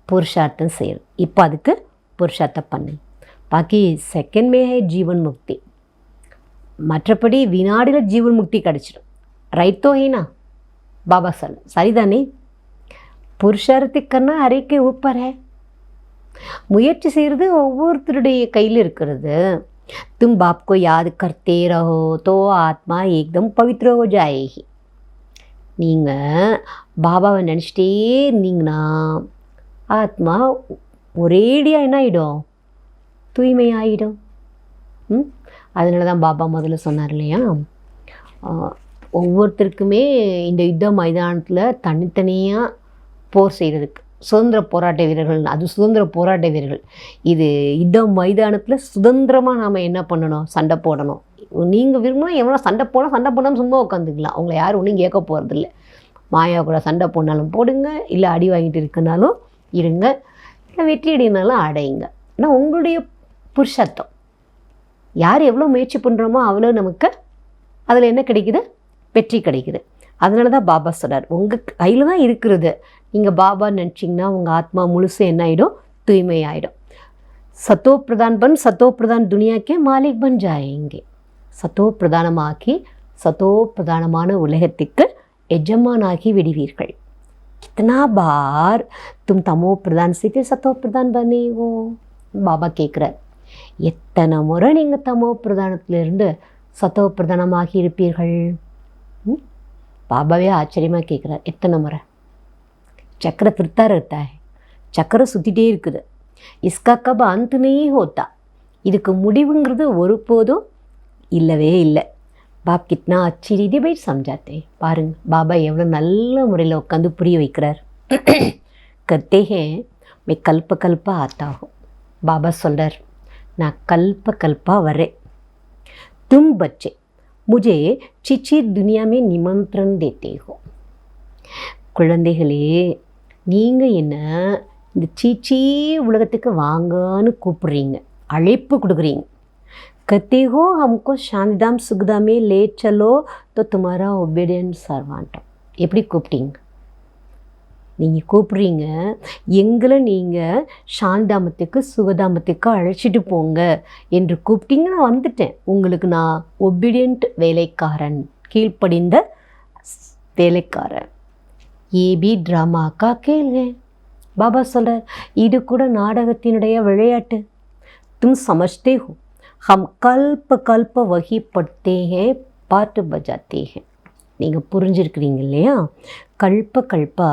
புருஷார்த்தம் செய்யறது. இப்போ அதுக்கு புருஷார்த்தம் பண்ணு. பாக்கி செகண்ட் மே ஹே ஜீவன் முக்தி. மற்றபடி வினாடியில் ஜீவன் முக்தி கிடச்சிடும். ரைட் தோ ஹேனா பாபா சொல் சரிதானே. புருஷார்த்திக்கன்னா அரைக்கு ஊப்பர் ஹே. முயற்சி செய்கிறது ஒவ்வொருத்தருடைய கையில் இருக்கிறது. तुम बाप को याद करते रहो तो आत्मा एकदम पवित्र हो जाएगी. நீங்கள் பாபாவை நினச்சிட்டே இருந்தீங்கன்னா ஆத்மா ஒரேடியாக என்ன ஆகிடும், தூய்மையாகிடும். அதனால தான் பாபா முதல்ல சொன்னார் இல்லையா, ஒவ்வொருத்தருக்குமே இந்த யுத்த மைதானத்தில் தனித்தனியாக போர் செய்கிறதுக்கு சுதந்திர போராட்ட வீரர்கள். அது சுதந்திர போராட்ட வீரர்கள். இது யுத்த மைதானத்தில் சுதந்திரமாக நாம் என்ன பண்ணணும், சண்டை போடணும். நீங்கள் விரும்பினா எவ்வளோ சண்டை போடாமல் சும்மா உட்காந்துக்கலாம். உங்களை யாரும் ஒன்றும் கேட்க போகிறதில்ல. மாயா கூட சண்டை போனாலும் போடுங்க, இல்லை அடி வாங்கிட்டு இருக்குனாலும் இருங்க, இல்லை வெற்றி அடினாலும் அடையுங்க. ஆனால் உங்களுடைய புருஷத்துவம், யார் எவ்வளோ முயற்சி பண்ணுறோமோ அவ்வளோ நமக்கு அதில் என்ன கிடைக்குது, வெற்றி கிடைக்குது. அதனால தான் பாபா சொல்கிறார், உங்கள் கையில் தான் இருக்கிறது. நீங்கள் பாபா நினச்சிங்கன்னா உங்கள் ஆத்மா முழுசு என்ன ஆகிடும், தூய்மை ஆகிடும். சத்தோ பிரதான் பன் சத்தோ பிரதான் துனியாக்கே மாலிக் பன் ஜாயேங்கே. சத்தோ பிரதானமாக்கி சத்தோ பிரதானமான உலகத்துக்கு எஜமானாகி விடுவீர்கள். கித்தனா பார் தும் தமோ பிரதான் से சத்தோ பிரதான் பனே हो. பாபா கேட்குறார், எத்தனை முறை நீங்கள் தமோ பிரதானத்திலிருந்து சத்தோ பிரதானமாகி இருப்பீர்கள். பாபாவே ஆச்சரியமாக கேட்குறார், எத்தனை முறை. சக்கர திருத்தா रहता है, சக்கரம் சுற்றிட்டே இருக்குது. இஸ்கா கப் அந்த் நஹீ ஹோத்தா. இதுக்கு முடிவுங்கிறது ஒருபோதும் இல்லவே இல்லை. பாப் கிட்னா அச்சி ரீதி பை சம்ஜாத்தே. பாருங்க பாபா எவ்வளோ நல்ல முறையில் உட்காந்து புரிய வைக்கிறார். கத்தே ஹே மே கல்ப கல்பா ஆத்தாகும். பாபா சொல்கிறார், நான் கல்ப கல்பா வரேன். தும் பச்சே முझे चिचिर दुनिया में निमंत्रण देते हो. குழந்தைகளே, நீங்கள் என்ன இந்த சீச்சி உலகத்துக்கு வாங்கன்னு கூப்பிடுறீங்க, அழைப்பு கொடுக்குறீங்க. कहते हो हमको शांतिधाम सुखधाम में ले चलो तो तुम्हारा ओबीडियंट सर्वेंट. எப்படி கூப்பிட்டீங்க? நீங்கள் கூப்பிட்றீங்க, எங்களை நீங்கள் சாந்தாமத்துக்கு சுகதாமத்துக்கு அழைச்சிட்டு போங்க என்று கூப்பிட்டீங்க. நான் வந்துட்டேன். உங்களுக்கு நான் ஒபீடியண்ட் வேலைக்காரன், கீழ்ப்படிந்த வேலைக்காரன். ஏபி ட்ராமாக்கா கேளுங்க. பாபா சொல்கிறார், இது கூட நாடகத்தினுடைய விளையாட்டு. தும் சமஜ்தே ஹோ हम कल्प कल्प वही पढ़ते हैं पाठ बजाते हैं. நீங்கள் புரிஞ்சிருக்கிறீங்க இல்லையா? கல்ப கல்பா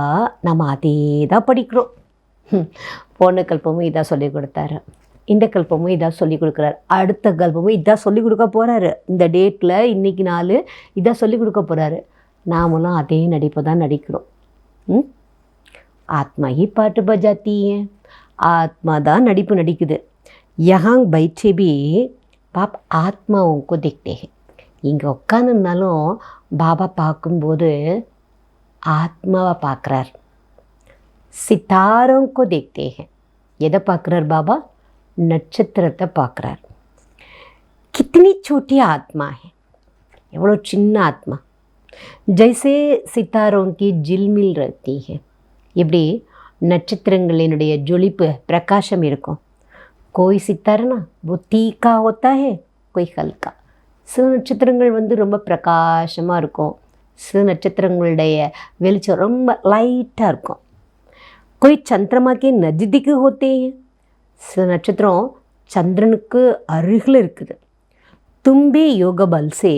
நம்ம அதே தான் படிக்கிறோம். போன கல்பமும் இதாக சொல்லி கொடுத்தாரு, இந்த கல்பமும் இதாக சொல்லி கொடுக்குறாரு, அடுத்த கல்பமும் இதாக சொல்லி கொடுக்க போகிறாரு. இந்த டேட்டில் இன்றைக்கி நாள் இதாக சொல்லி கொடுக்க போகிறாரு. நாமளும் அதே நடிப்பை தான் நடிக்கிறோம். ஆத்மா ही पाठ बजाती है. ஆத்மா தான் நடிப்பு நடிக்குது. यहाँ बैठे भी बाप आत्माओं को देखते हैं. இங்கே உட்காந்துருந்தாலும் பாபா பார்க்கும்போது ஆத்மாவை பார்க்குறார். சித்தாரோं को देखते हैं. எதை பார்க்குறார் பாபா? நட்சத்திரத்தை பார்க்குறார். कितनी छोटी आत्मा है. எவ்வளோ சின்ன ஆத்மா. जैसे सितारों की झिलमिल रहती है. எப்படி நட்சத்திரங்களினுடைய ஜொலிப்பு பிரகாசம் இருக்கும். कोई सितारा ना वो तीखा होता है, कोई हल्का. சில நட்சத்திரங்கள் ரொம்ப பிரகாசமாக இருக்கும், சில நட்சத்திரங்களுடைய வெளிச்சம் ரொம்ப லைட்டாக இருக்கும். कोई चंद्रमा के नज़दीक होते हैं. சில நட்சத்திரம் சந்திரனுக்கு அருகில் இருக்குது. तुम भी योग बल से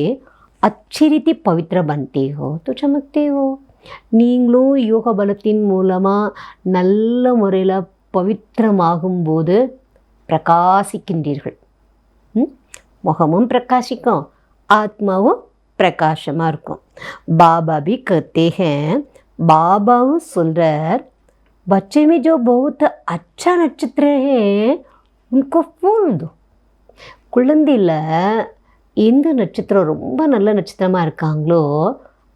अच्छी रीति पवित्र बनते हो तो चमकते हो. நீங்களும் யோக பலத்தின் மூலமாக நல்ல முறையில் பவித்திரமாகும்போது பிரகாசிக்கின்றீர்கள். முகமும் பிரகாசிக்கும், ஆத்மாவும் பிரகாசமாக இருக்கும். பாபா भी कहते हैं, பாபாவும் சொல்கிறார், बच्चे में जो बहुत अच्छा नक्षत्र है उनको फूल दो. குழந்தையில் எந்த நட்சத்திரம் ரொம்ப நல்ல நட்சத்திரமாக இருக்காங்களோ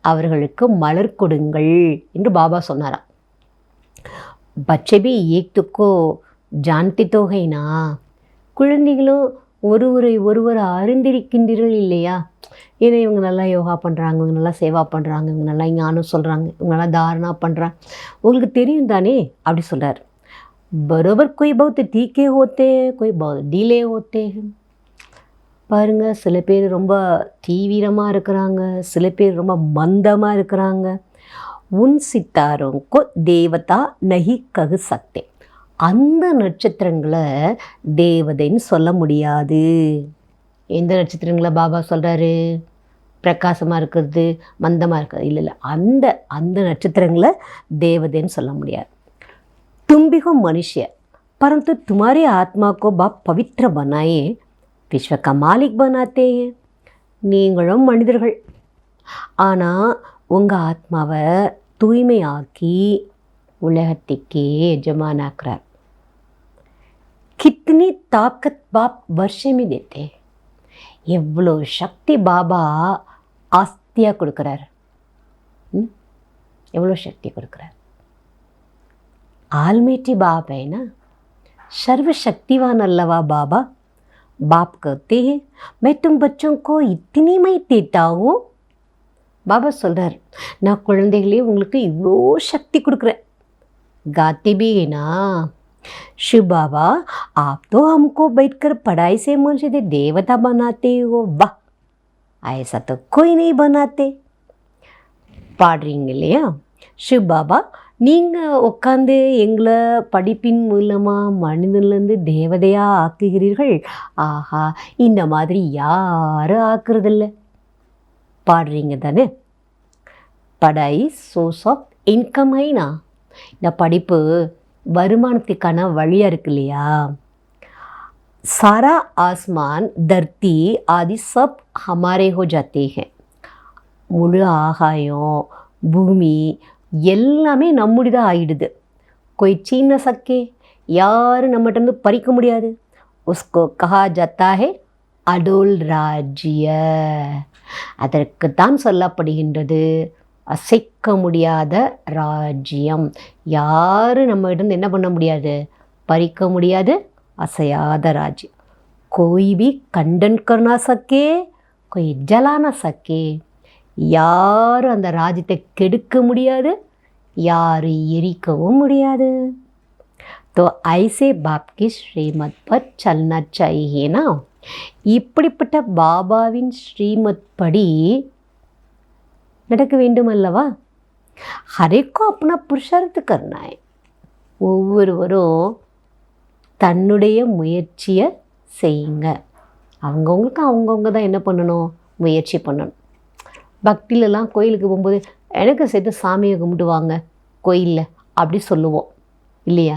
அவர்களுக்கு மலர் கொடுங்கள் என்று பாபா சொன்னாராம். बच्चे भी एक तुको जानते तो है ना. குழந்தைகளும் ஒருவர் அறிந்திருக்கின்றீர்கள் இல்லையா? ஏன்னா இவங்க நல்லா யோகா பண்ணுறாங்க, இவங்க நல்லா சேவா பண்ணுறாங்க, இவங்க நல்லா ஞானம் சொல்கிறாங்க, இவங்க நல்லா தாரணா பண்ணுறாங்க, உங்களுக்கு தெரியும் தானே அப்படி சொல்கிறார். பரோபர் कोई बहुत तीखे होते हैं, कोई बहुत ढीले होते हैं. பாருங்கள், சில பேர் ரொம்ப தீவிரமாக இருக்கிறாங்க, சில பேர் ரொம்ப மந்தமாக இருக்கிறாங்க. உன் சித்தாரோங்கோ தேவதா நஹி ககு சக்தே. அந்த நட்சத்திரங்களை தேவதைன்னு சொல்ல முடியாது. எந்த நட்சத்திரங்களை பாபா சொல்கிறாரு? பிரகாசமாக இருக்கிறது, மந்தமாக இருக்கிறது இல்லை, அந்த நட்சத்திரங்களை தேவதைன்னு சொல்ல முடியாது. तुम भी हो मनुष्य, परंतु तुम्हारे आत्मा को बाप पवित्र बनाए विश्व का मालिक बनाते हैं. நீங்களும் மனிதர்கள், ஆனால் உங்கள் ஆத்மாவை தூய்மையாக்கி உலகத்துக்கே எஜமானாக்குறார். கித்னி தாக்கத் பாப் வருஷமே தேத்தே. எவ்வளோ சக்தி பாபா ஆஸ்தியாக கொடுக்குறார். எவ்வளோ சக்தி கொடுக்குறார். आलमेटी बाप है ना, सर्वशक्तिवान अल्लावा बाबा. बाप कहते हैं, मैं तुम बच्चों को इतनी मैं देता हूँ. பாபா சொல்கிறார், நான் குழந்தைகளே உங்களுக்கு இவ்வளோ சக்தி கொடுக்குறேன். गाते भी है ना. शिव बाबा, आप तो हमको बैठकर पढ़ाई से मुझे देवता बनाते हो. वाह, ऐसा तो कोई नहीं बनाते. பாடுறீங்க இல்லையா? शिव बाबा, நீங்கள் உட்காந்து எங்களை படிப்பின் மூலமாக மனிதன்லேருந்து தேவதையாக ஆக்குகிறீர்கள். ஆஹா, இந்த மாதிரி யாரும் ஆக்குறதில்ல. பாடுறீங்க தானே? படாய் சோர்ஸ் ஆஃப் இன்கம் ஐனா. இந்த படிப்பு வருமானத்துக்கான வழியாக இருக்கு இல்லையா? सारा आसमान धरती आदि सब हमारे हो जाते हैं. முழு ஆகாயம் பூமி எல்லாமே நம்முடையதாக ஆயிடுது. कोई छीन न सके, யாரும் நம்மகிட்ட பறிக்க முடியாது. उसको कहा जाता है अडोल राज्य. அதற்குத்தான் சொல்லப்படுகின்றது அசைக்க முடியாத ராஜ்யம். யாரும் நம்மகிட்ட என்ன பண்ண முடியாது, பறிக்க முடியாது, அசையாத ராஜ்யம். कोई भी खंडन कर ना सके, कोई जला ना सके. யாரும் அந்த ராஜ்யத்தை கெடுக்க முடியாது, யாரும் எரிக்கவும் முடியாது. तो ऐसे बाप की श्रीमत पर चलना चाहिए ना. இப்படிப்பட்ட பாபாவின் ஸ்ரீமத் படி நடக்க வேண்டும் அல்லவா? ஹரேக்கோ अपना पुरुषार्थ करना है. ஒவ்வொருவரும் தன்னுடைய முயற்சியை செய்யுங்க. அவங்கவுங்களுக்கு அவங்கவுங்க தான் என்ன பண்ணணும், முயற்சி பண்ணணும். பக்தியிலலாம் கோயிலுக்கு போகும்போது எனக்கு சேர்த்து சாமியை கும்பிட்டு வாங்க கோயிலில் அப்படி சொல்லுவோம் இல்லையா?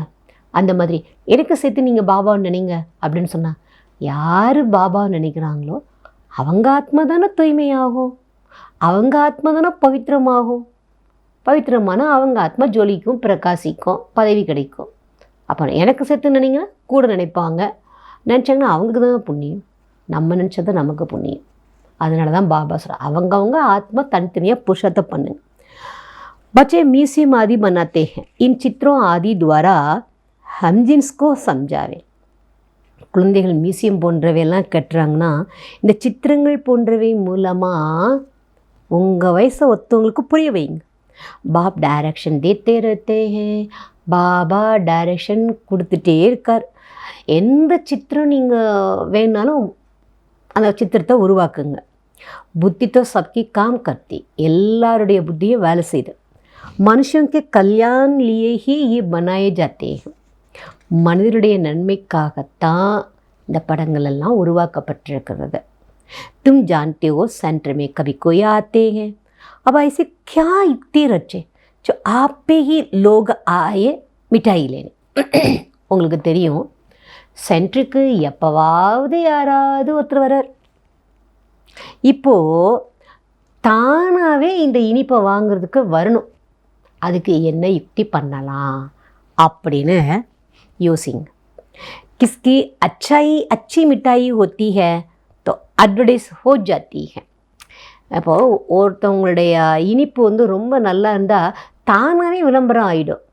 அந்த மாதிரி எனக்கு சேர்த்து நீங்கள் பாபாவை நினைங்க அப்படின்னு சொன்னால் யார் பாபாவை நினைக்கிறாங்களோ அவங்க ஆத்மா தானே தூய்மையாகும், அவங்க ஆத்மா தானே பவித்திரமாகும். பவித்திரமான அவங்க ஆத்மா ஜொலிக்கும், பிரகாசிக்கும், பதவி கிடைக்கும். அப்போ எனக்கு சேர்த்து நினைங்கன்னா கூட நினைப்பாங்க, நினச்சாங்கன்னா அவங்களுக்கு தான் புண்ணியம், நம்ம நினச்சது நமக்கு புண்ணியம். அதனால தான் பாபா சொல்கிறார் அவங்கவுங்க ஆத்மா தனித்தனியாக புருஷத்தை பண்ணுங்க. बच्चे म्यूजियम आदि बनाते हैं. इन चित्रों आदि द्वारा हम जिनको समझावे. குழந்தைகள் மியூசியம் போன்றவையெல்லாம் கட்டுறாங்கன்னா இந்த சித்திரங்கள் போன்றவை மூலமாக உங்கள் வயசை ஒருத்தவங்களுக்கு புரிய வைங்க. பாப் டைரக்ஷன் தேத்தே रहते हैं. பாபா டைரக்ஷன் கொடுத்துட்டே இருக்கார். எந்த சித்திரம் நீங்கள் வேணாலும் அந்த சித்திரத்தை உருவாக்குங்க. புத்தி तो सबकी काम करती. எல்லாருடைய புத்தியும் வேலை செய்யுது. மனுஷன் के कल्याण लिए ही ये बनाए जाते हैं. மனிதருடைய நன்மைக்காகத்தான் இந்த படங்கள் எல்லாம் உருவாக்கப்பட்டிருக்கிறது. तुम जानते हो सेंटर में कभी कोई आते हैं. अब ऐसे क्या इतने रचे जो आप पे ही लोग आए मिठाई लेने. உங்களுக்கு தெரியும் சென்டருக்கு எப்போவாவது யாராவது ஒருத்தர் வர்றார். இப்போது தானாகவே இந்த இனிப்பை வாங்கிறதுக்கு வரணும். அதுக்கு என்ன யுக்தி பண்ணலாம் அப்படின்னு யோசிங்க. किसकी अच्छी मिठाई होती है तो एडवर्टाइज हो जाती है. அப்போது ஒருத்தவங்களுடைய இனிப்பு வந்து ரொம்ப நல்லா இருந்தால் தானாகவே விளம்பரம் ஆகிடும்.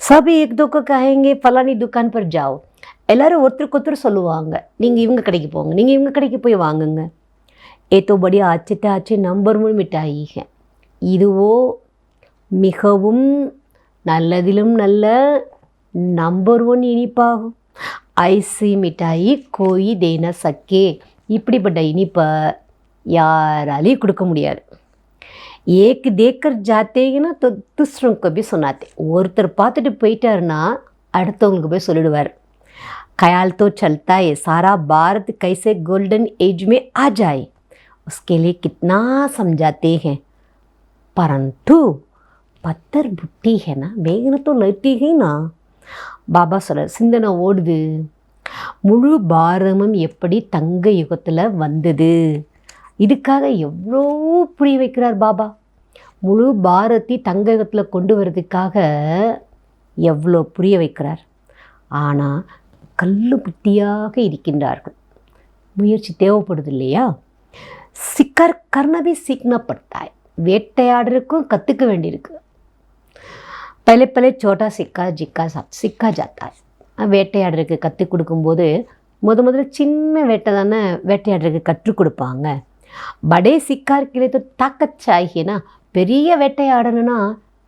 सब एक दो को कहेंगे फलानी दुकान पर जाओ. எல்லோரும் ஒருத்தருக்கு ஒருத்தர் சொல்லுவாங்க நீங்கள் இவங்க கடைக்கு போங்க, நீங்கள் இவங்க கடைக்கு போய் வாங்குங்க. ஏ तो बड़ी अच्छे नंबर 1 मिठाई है. இதுவோ மிகவும் நல்லதிலும் நல்ல நம்பர் 1 இனிப்பாகும். ஐசி மிட்டாயி கோயி தேன சக்கே. இப்படிப்பட்ட இனிப்பை யாராலையும் கொடுக்க முடியாது. ஏக்கு தேக்கர் ஜாத்தேங்கன்னா துஸ்ரம் கபி சொன்னாத்தே. ஒருத்தர் பார்த்துட்டு போயிட்டாருன்னா அடுத்தவங்களுக்கு போய் சொல்லிடுவார். ख्याल तो चलता है सारा भारत कैसे गोल्डन एज में आ जाए उसके लिए कितना समझाते हैं, परंतु पत्थर बुट्टी है ना बेगन तो लती है ना. பாபா சொல்ற சிந்தனை ஓடுது. முழு பாரதமும் எப்படி தங்க யுகத்தில் வந்தது, இதுக்காக எவ்வளோ புரிய வைக்கிறார் பாபா. முழு பாரதி தங்க யுகத்தில் கொண்டு வர்றதுக்காக எவ்வளோ புரிய வைக்கிறார். ஆனால் கல்லு புத்தியாக இருக்கின்றார்கள். முயற்சி தேவைப்படுது இல்லையா? சிக்கர் கர்ணவி சீக்னா படுத்தாய். வேட்டையாடுறதுக்கும் கற்றுக்க வேண்டியிருக்கு. पहले पहले छोटा சிக்கா ஜாத்தா. வேட்டையாடுறதுக்கு கற்றுக் கொடுக்கும்போது முதல்ல சின்ன வேட்டை தானே வேட்டையாடுறதுக்கு கற்றுக் கொடுப்பாங்க. படே சிக்கார் கிளே तो ताकत चाहिए ना. பெரிய வேட்டையாடணும்னா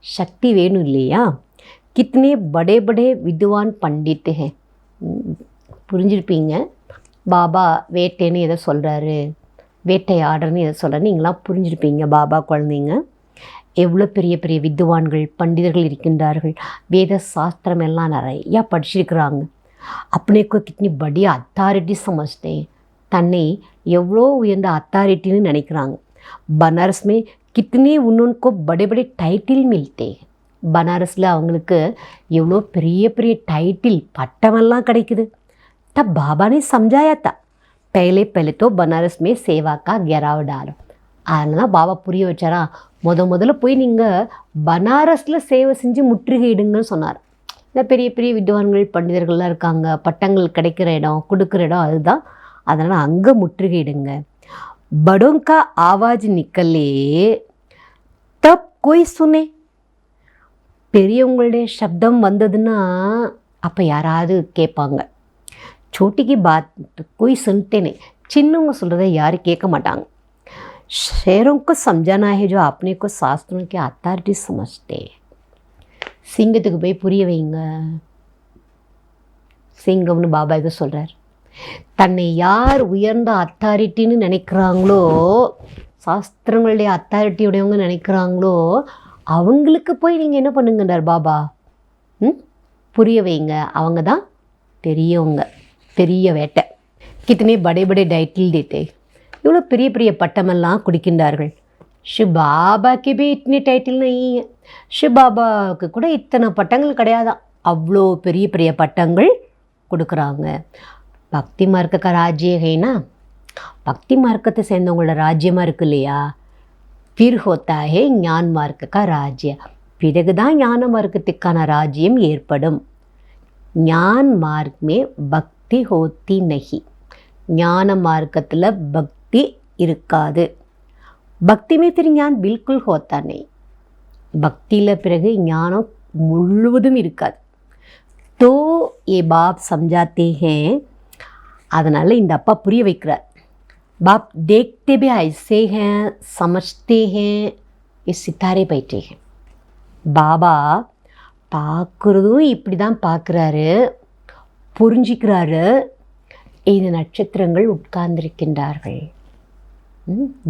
சக்தி வேணும் இல்லையா? कितने बड़े बड़े विद्वान पंडित हैं. புரிஞ்சிருப்பீங்க பாபா வேட்டைன்னு எதை சொல்கிறாரு, வேட்டையாடுறன்னு எதை சொல்கிறாரு நீங்களாம் புரிஞ்சிருப்பீங்க. பாபா குழந்தைங்க எவ்வளோ பெரிய பெரிய வித்வான்கள் பண்டிதர்கள் இருக்கின்றார்கள். வேத சாஸ்திரம் எல்லாம் நிறையா படிச்சிருக்கிறாங்க. अपने को कितनी बड़ी अथॉरिटी समझते हैं. தன்னை எவ்வளோ உயர்ந்த அத்தாரிட்டின்னு நினைக்கிறாங்க. बनारस में कितने उनको बड़े बड़े टाइटल मिलते हैं. பனாரஸில் அவங்களுக்கு எவ்வளோ பெரிய பெரிய டைட்டில் பட்டமெல்லாம் கிடைக்குது. तब बाबा ने समझाया था पहले पहले तो बनारस में सेवा का घेराव डालो. அதனால் பாபா புரிய வச்சாரா, முதல்ல போய் நீங்கள் பனாரஸில் சேவை செஞ்சு முற்றுகையிடுங்கன்னு சொன்னார். இந்த பெரிய பெரிய வித்வான்கள் பண்டிதர்கள்லாம் இருக்காங்க, பட்டங்கள் கிடைக்கிற இடம் கொடுக்குற இடம் அதுதான். அதனால் அங்கே முற்றுகையிடுங்க. படோங்கா ஆவாஜ் நிக்கலே தப் கோய் சுனே. பெரியவங்களுடைய சப்தம் வந்ததுன்னா அப்போ யாராவது கேட்பாங்க. छोटी बात कोई सुनते नहीं. சின்னவங்க சொல்கிறத யாரும் கேட்க மாட்டாங்க. शेरों को समझाना है जो अपने को शास्त्रों की अथॉरिटी समझते. சிங்கத்துக்கு போய் புரிய வைங்க. சிங்கம்னு பாபா இதை சொல்கிறார். தன்னை யார் உயர்ந்த அத்தாரிட்டின்னு நினைக்கிறாங்களோ, சாஸ்திரங்களுடைய அத்தாரிட்டியுடையவங்க நினைக்கிறாங்களோ, அவங்களுக்கு போய் நீங்கள் என்ன பண்ணுங்கன்றார் பாபா. புரிய வைங்க. அவங்க தான் பெரியவங்க. பெரிய வேட்டை. கித்தனை படை படை டைட்டில் தேத்தே. இவ்வளோ பெரிய பெரிய பட்டமெல்லாம் குடிக்கின்றார்கள். ஷிவ் பாபாக்கு போய் இத்தனை டைட்டில் நைங்க. ஷிவ் பாபாவுக்கு கூட இத்தனை பட்டங்கள் கிடையாதான். அவ்வளோ பெரிய பெரிய பட்டங்கள் கொடுக்குறாங்க. பக்தி மார்க்க ராஜ்யம் ஹைனா, பக்தி மார்க்கத்தை சேர்ந்தவங்களோட ராஜ்யமாக இருக்கு இல்லையா. பிர் ஹோத்தா ஹே ஞான் மார்க்க ராஜ்யம். பிறகு தான் ஞான மார்க்கத்துக்கான ராஜ்யம் ஏற்படும். ஞான் மார்க் மே பக்தி ஹோத்தி நஹி. ஞான மார்க்கத்தில் பக்தி இருக்காது. பக்தி மே फिर ஞான் பில்குல் ஹோத்தா நஹி. பக்தியில் பிறகு ஞானம் முழுவதும் இருக்காது. தோ ஏ பாப் சம்ஜாத்தே ஹே. அதனால் இந்த அப்பா புரிய வைக்கிறார். பாப் தேக்தே பி ஐசே ஹே, சமஜ்தே ஹே, ये सितारे बैठे हैं. பாபா பார்க்குறதும் இப்படி தான் பார்க்குறாரு, புரிஞ்சிக்கிறாரு. இந்த நட்சத்திரங்கள் உட்கார்ந்திருக்கின்றார்கள்.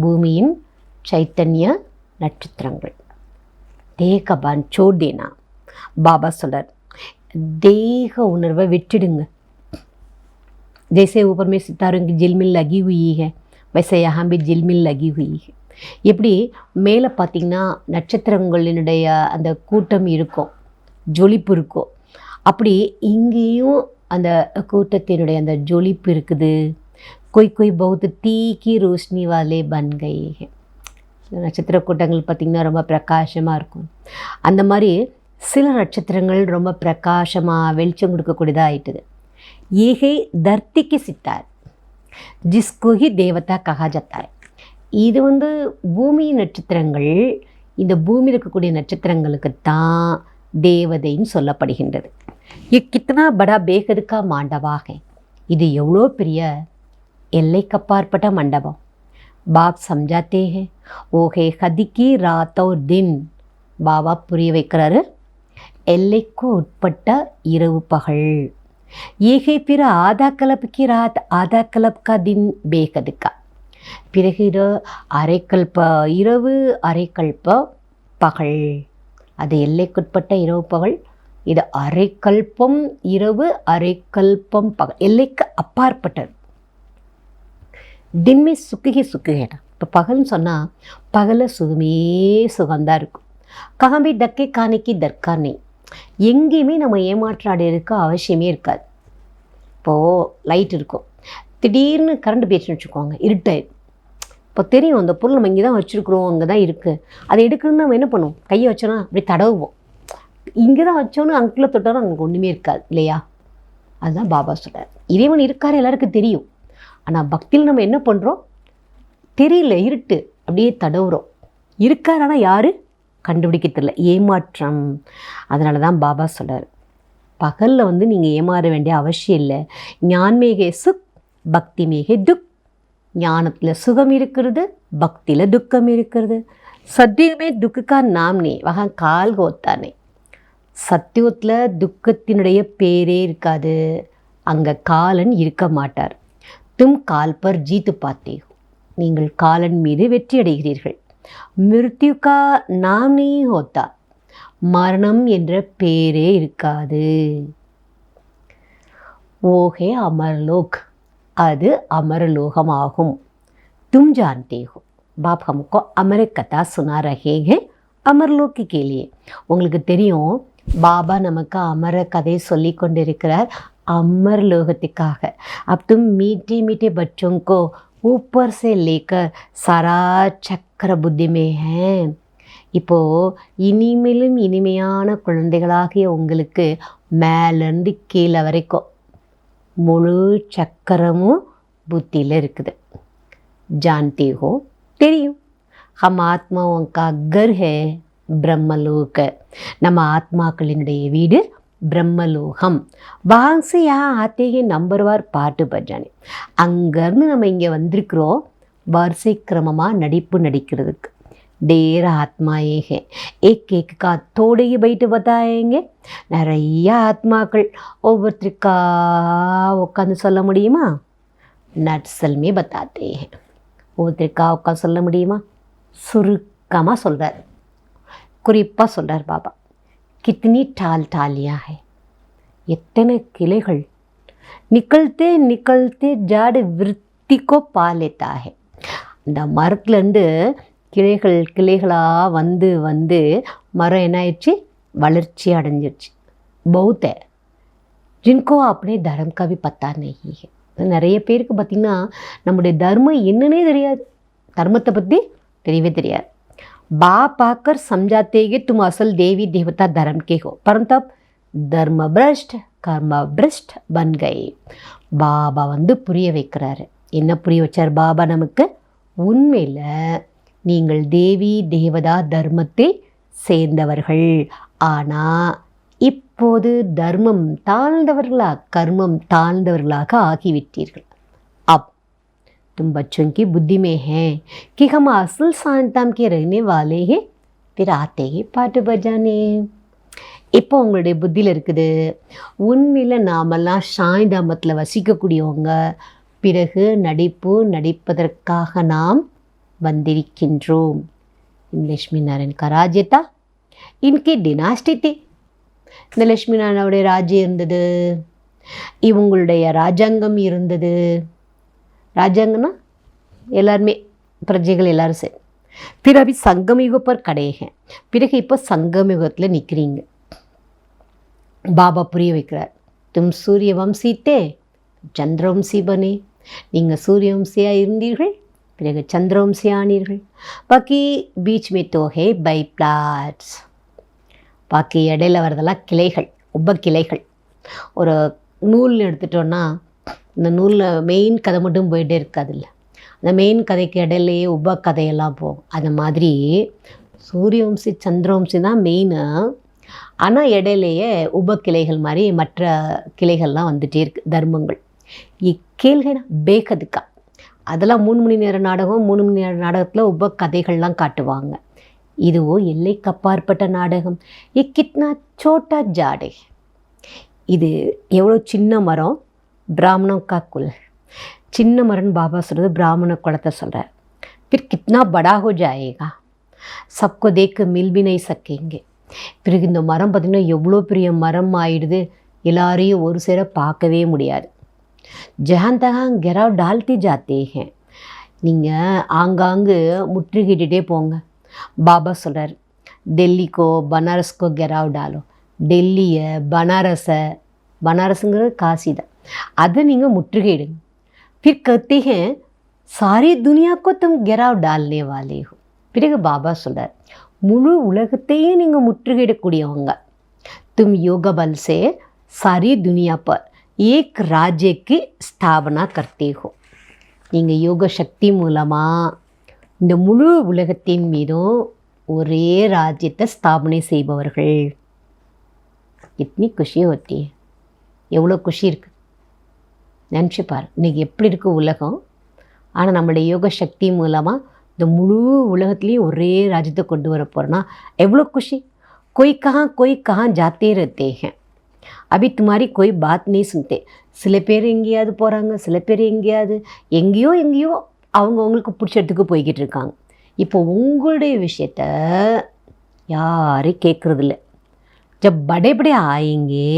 பூமியின் சைத்தன்ய நட்சத்திரங்கள். தேகபான் சோடேனா. பாபா சொல்கிறார், தேக உணர்வை விட்டுடுங்க. जैसे ऊपर में सितारों की झिलमिल लगी हुई है, वैसे यहाँ भी झिलमिल लगी हुई है. எப்படி மேலே பார்த்திங்கன்னா நட்சத்திரங்களினுடைய அந்த கூட்டம் இருக்கும், ஜொலிப்பு இருக்கும். அப்படி இங்கேயும் அந்த கூட்டத்தினுடைய அந்த ஜொலிப்பு இருக்குது. कोई कोई बहुत तीखी रोशनी वाले बन गए हैं. நட்சத்திர கூட்டங்கள் பார்த்திங்கன்னா ரொம்ப பிரகாசமாக இருக்கும். அந்த மாதிரி சில நட்சத்திரங்கள் ரொம்ப பிரகாசமாக வெளிச்சம் கொடுக்கக்கூடியதாக ஆயிட்டுது. ஏகை தர்த்திக்கு sitar ஜிஸ்கோ he Devatha Kanha ஜாத்தா high. இது பூமி நட்சத்திரங்கள். இந்த பூமியில் இருக்கக்கூடிய நட்சத்திரங்களுக்கு தான் தேவதைன்னு சொல்லப்படுகின்றது. கித்தனா படா பேகதுக்கா மாண்டவாக. இது எவ்வளோ பெரிய எல்லைக்கப்பாற்பட்ட மண்டபம். பாப் சம்ஜாத்தே ஹே ஓகே ஹதிக்கி ராத் और दिन. பாபா புரிய வைக்கிறாரு, எல்லைக்கு உட்பட்ட இரவு பகல். ஏகே பிற ஆதா கலப்புக்கு ராத், ஆதா கலப்கா தின் பேகதுக்கா. பிறகு இது அரைக்கல்ப இரவு, அரைக்கல்ப பகல். அது எல்லைக்குட்பட்ட இரவு பகல். இது அரைக்கல்பம் இரவு, அரைக்கல்பம் பகல். எல்லைக்கு அப்பாற்பட்டது. தின்மே சுக்குகி சுக்குகேடா. இப்போ பகல்னு சொன்னால் பகலில் சுகமே சுகம்தான் இருக்கும். ககம்பி தக்கே காணிக்கு தர்கானே. எங்கேயுமே நம்ம ஏமாற்றாடுறதுக்கு அவசியமே இருக்காது. இப்போது லைட் இருக்கும், திடீர்னு கரண்ட் போயிடுச்சுன்னு வச்சுக்கோங்க, இருட்டாயிடும். இப்போ தெரியும் அந்த பொருள் நம்ம இங்கே தான் வச்சுருக்குறோம், அங்கே தான் இருக்குது. அதை எடுக்கணும்னு நம்ம என்ன பண்ணுவோம், கையை வச்சோன்னா அப்படி தடவுவோம். இங்கே தான் வச்சோன்னு அங்குள்ள தொட்டாலும் அங்கே ஒன்றுமே இருக்காது இல்லையா. அதுதான் பாபா சொல்கிறார். இறைவன் இருக்கார் எல்லாருக்கும் தெரியும். ஆனால் பக்தியில் நம்ம என்ன பண்ணுறோம், தெரியல, இருட்டு, அப்படியே தடவுறோம். இருக்கார் ஆனால் யார் கண்டுபிடிக்க தெரியல. ஏமாற்றம். அதனால தான் பாபா சொல்கிறார், பகலில் நீங்கள் ஏமாற வேண்டிய அவசியம் இல்லை. ஞான்மேகே சுக் பக்தி மேகே துக். ஞானத்தில் சுகம் இருக்கிறது, பக்தியில் துக்கம் இருக்கிறது. சத்தியமே துக்கா நாம் நீ வகா கால் கோத்தானே. சத்தியத்தில் துக்கத்தினுடைய பேரே இருக்காது, அங்கே காலன் இருக்க மாட்டார். தும் கால் பர் ஜீத்து பார்த்தே. நீங்கள் காலன் மீது வெற்றி அடைகிறீர்கள். மிருத்யுக்கா நாம் நீ ஹோத்தா. மரணம் என்ற பேரே இருக்காது. ஓகே அமர்லோக். அது அமரலோகமாகும். तुम जानते हो बाप हमको अमर कथा सुना रहे हैं அமர்லோக்கு கேளியே. உங்களுக்கு தெரியும், பாபா நமக்கு அமர கதை சொல்லி கொண்டிருக்கிறார் अमरलोकतिकाக. अब तुम मीठे मीठे बच्चों को ऊपर से लेकर सारा चक्र बुद्धि में है. இப்போ இனிமேலும் இனிமையான குழந்தைகளாகிய உங்களுக்கு மேலேருந்து கீழே வரைக்கும் முழு சக்கரமும் புத்தியில் இருக்குது. जानते हो, தெரியும். हम आत्माओं का घर है ब्रह्मलोक. நம்ம ஆத்மாக்களினுடைய வீடு பிரம்மலோகம். वहाँ से यहाँ आते ही नंबरवार पार्ट बजाने. அங்கேருந்து நம்ம இங்கே வந்திருக்கிறோம் வரிசை கிரமமாக நடிப்பு நடிக்கிறதுக்கு. ढेर आत्माएं हैं, एक एक का थोड़े ही बैठ बताएंगे. நிறைய ஆத்மாக்கள் ஒவ்வொருத்தருக்கா உட்காந்து சொல்ல முடியுமா? நட்சல்மே பத்தாத்தே. ஒவ்வொருத்தருக்கா உட்காந்து சொல்ல முடியுமா? சுருக்கமாக சொல்கிறார், குறிப்பாக சொல்கிறார் பாபா. कितनी टाल टालियाँ है, எத்தனை கிளைகள். निकलते निकलते जाड़ वृत्ति को पा लेता है. இந்த மரத்துலேருந்து கிளைகளாக வந்து வந்து மரம் என்ன ஆயிடுச்சு? வளர்ச்சி அடைஞ்சிருச்சு. बहुत है जिनको अपने धर्म का भी पता नहीं है. நிறைய பேருக்கு பார்த்திங்கன்னா நம்முடைய தர்மம் என்னன்னே தெரியாது, தர்மத்தை பற்றி தெரியவே தெரியாது. बाप आकर समझाते कि तुम असल देवी देवता धर्म के हो, परंतु अब धर्म भ्रष्ट कर्म भ्रष्ट बन गए. பாபா வந்து புரிய வைக்கிறாரு. என்ன புரிய வச்சார் பாபா நமக்கு? உண்மையில் நீங்கள் தேவி தேவதா தர்மத்தை சேர்ந்தவர்கள், ஆனால் இப்போது தர்மம் தாழ்ந்தவர்களாக கர்மம் தாழ்ந்தவர்களாக ஆகிவிட்டீர்கள். अब तुम बच्चों की बुद्धि में हैं कि हम असल सान्ताम के रहने वाले हैं, फिर आते ही पाठ बजाने. இப்போ உங்களுடைய புத்தியில் இருக்குது, உண்மையில் நாமெல்லாம் சாய்தாமத்தில் வசிக்கக்கூடியவங்க, பிறகு நடிப்பதற்காக நாம் வந்திருக்கின்றோம். லட்சுமி நாராயண் का राज्य था, इनकी डिनास्टी थी. இந்த லட்சுமி நாராயணனுடைய ராஜ்யம் இருந்தது, இவங்களுடைய ராஜாங்கம் இருந்தது. ராஜாங்கன்னா எல்லாருமே பிரஜைகள் எல்லாரும் சரி. फिर अभी संगम युग पर खड़े हैं. பிறகு இப்போ சங்கம் யுகத்தில் நிற்கிறீங்க. பாபா புரிய வைக்கிறார். தும் சூரிய வம்சித்தே சந்திரவம்சி பனே. நீங்கள் சூரிய வம்சியாக இருந்தீர்கள், பிறகு சந்திரவம்சி ஆனீர்கள். பாக்கி பீச் மே தோ ஹே பை பிளாட்ஸ். பாக்கி இடையில வரதெல்லாம் கிளைகள், உப கிளைகள். ஒரு நூல் எடுத்துட்டோன்னா இந்த நூலில் மெயின் கதை மட்டும் போயிட்டே இருக்காதுல்ல, அந்த மெயின் கதைக்கு இடையிலேயே உப கதையெல்லாம் போகும். அந்த மாதிரி சூரியவம்சி சந்திரவம்சி தான் மெயினு, ஆனால் இடையிலேயே உப கிளைகள் மாதிரி மற்ற கிளைகள்லாம் வந்துகிட்டே இருக்குது தர்மங்கள். இக்கேள்கை பேகதுக்கா அதெல்லாம் 3 மணி நேர நாடகம், 3 மணி நேர நாடகத்தில் உப கதைகள்லாம் காட்டுவாங்க. இதுவோ எல்லைக்கு அப்பாற்பட்ட நாடகம். கிட்னா சோட்டா ஜாடே. இது எவ்வளோ சின்ன மரம், பிராமணம் கா குல். சின்ன மரன் பாபா சொல்கிறது பிராமண குலத்தை சொல்கிறார். फिर कितना बड़ा हो जाएगा, सबको देख मिल भी नहीं सकेंगे. பிறகு இந்த மரம் பார்த்திங்கன்னா எவ்வளோ பெரிய மரம் ஆயிடுது, எல்லாரையும் ஒரு சேர பார்க்கவே முடியாது. ஜஹான் தகான் கெராவ் டால்த்தி ஜாத்தே ஹேன். நீங்கள் ஆங்காங்கு முற்றுகிட்டே போங்க. பாபா சொல்கிறார், டெல்லிக்கோ பனாரஸ்கோ கெராவ் டாலோ. டெல்லியை பனாரஸை, பனாரஸுங்கிறது காசி தான், அதை நீங்கள் முற்றுகையிடுங்க. फिर कहते हैं सारी दुनिया को तुम गिराव डालने वाले हो. பிறகு பாபா சொல்கிறார், முழு உலகத்தையும் நீங்கள் முற்றுகையிடக்கூடியவங்க. तुम योग बल से सारी दुनिया पर एक राज्य की स्थापना करते हो. நீங்கள் யோக சக்தி மூலமாக இந்த முழு உலகத்தின் மீதும் ஒரே ராஜ்யத்தை ஸ்தாபனை செய்பவர்கள். இத்தனி குஷி होती है. எவ்வளோ குஷி இருக்குது நினச்சி பாரு. இன்றைக்கி எப்படி இருக்குது உலகம், ஆனால் நம்மளுடைய யோக சக்தி மூலமாக இந்த முழு உலகத்துலேயும் ஒரே ராஜ்யத்தை கொண்டு வர போகிறோன்னா எவ்வளோ குஷி. कोई कहाँ जाते रहते हैं, अभी तुम्हारी कोई बात नहीं सुनते. சில பேர் எங்கேயாவது போகிறாங்க, சில பேர் எங்கேயோ அவங்களுக்கு பிடிச்ச இடத்துக்கு போய்கிட்டு இருக்காங்க. இப்போ உங்களுடைய விஷயத்த யாரும் கேட்குறதில்ல. जब बड़े बड़े आएंगे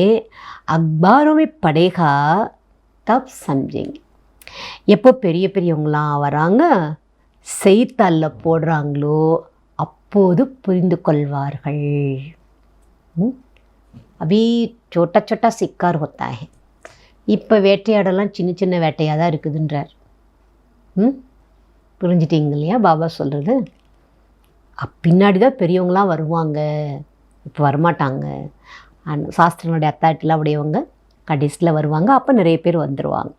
अखबारों में पढ़ेगा तब समझेंगे. எப்போ பெரியவங்களாம் வராங்க, செய்தித்தாளில் போடுறாங்களோ அப்போது புரிந்து கொள்வார்கள். अभी छोटा छोटा शिकार होता है. இப்போ வேட்டையாடலாம் சின்ன சின்ன வேட்டையாக தான் இருக்குதுன்றார். புரிஞ்சிட்டிங்க இல்லையா பாபா சொல்கிறது? பின்னாடி தான் பெரியவங்களாம் வருவாங்க, இப்போ வரமாட்டாங்க. சாஸ்திரங்களுடைய அத்தாரிட்டிலாம் உடையவங்க கடைசியில் வருவாங்க, அப்போ நிறைய பேர் வந்துடுவாங்க.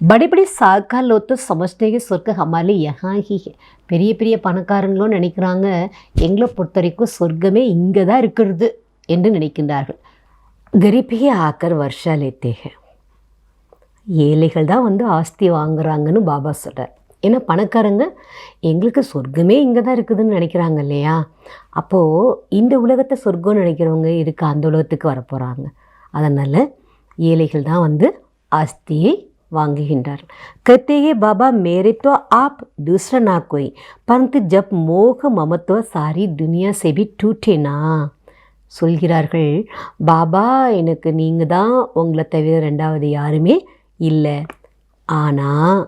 बड़े बड़े साकार लोग तो समझते हैं சொர்க்க हमारे यहाँ ही है. பெரிய பெரிய பணக்காரங்களும் நினைக்கிறாங்க எங்களை பொறுத்த வரைக்கும் சொர்க்கமே இங்கே தான் இருக்கிறது என்று நினைக்கின்றார்கள். கரீபியே ஆக்கர் வருஷா லேத்தே ஹே. ஏழைகள் தான் வந்து ஆஸ்தி வாங்குறாங்கன்னு பாபா சொல்கிறார். ஏன்னா பணக்காரங்க எங்களுக்கு சொர்க்கமே இங்கே தான் இருக்குதுன்னு நினைக்கிறாங்க இல்லையா? அப்போது இந்த உலகத்தை சொர்க்கம்னு நினைக்கிறவங்க இதுக்கு அந்த உலகத்துக்கு வரப்போகிறாங்க. அதனால் ஏழைகள் தான் வந்து ஆஸ்தியை வாங்குகின்றார்கள். कहते हैं बाबा मेरे तो आप दूसरा ना कोई, परंतु जब मोह ममत्व सारी दुनिया से भी टूटे ना. சொல்கிறார்கள் பாபா எனக்கு நீங்கள் தான், உங்களை தவிர ரெண்டாவது யாருமே இல்லை. ஆனால்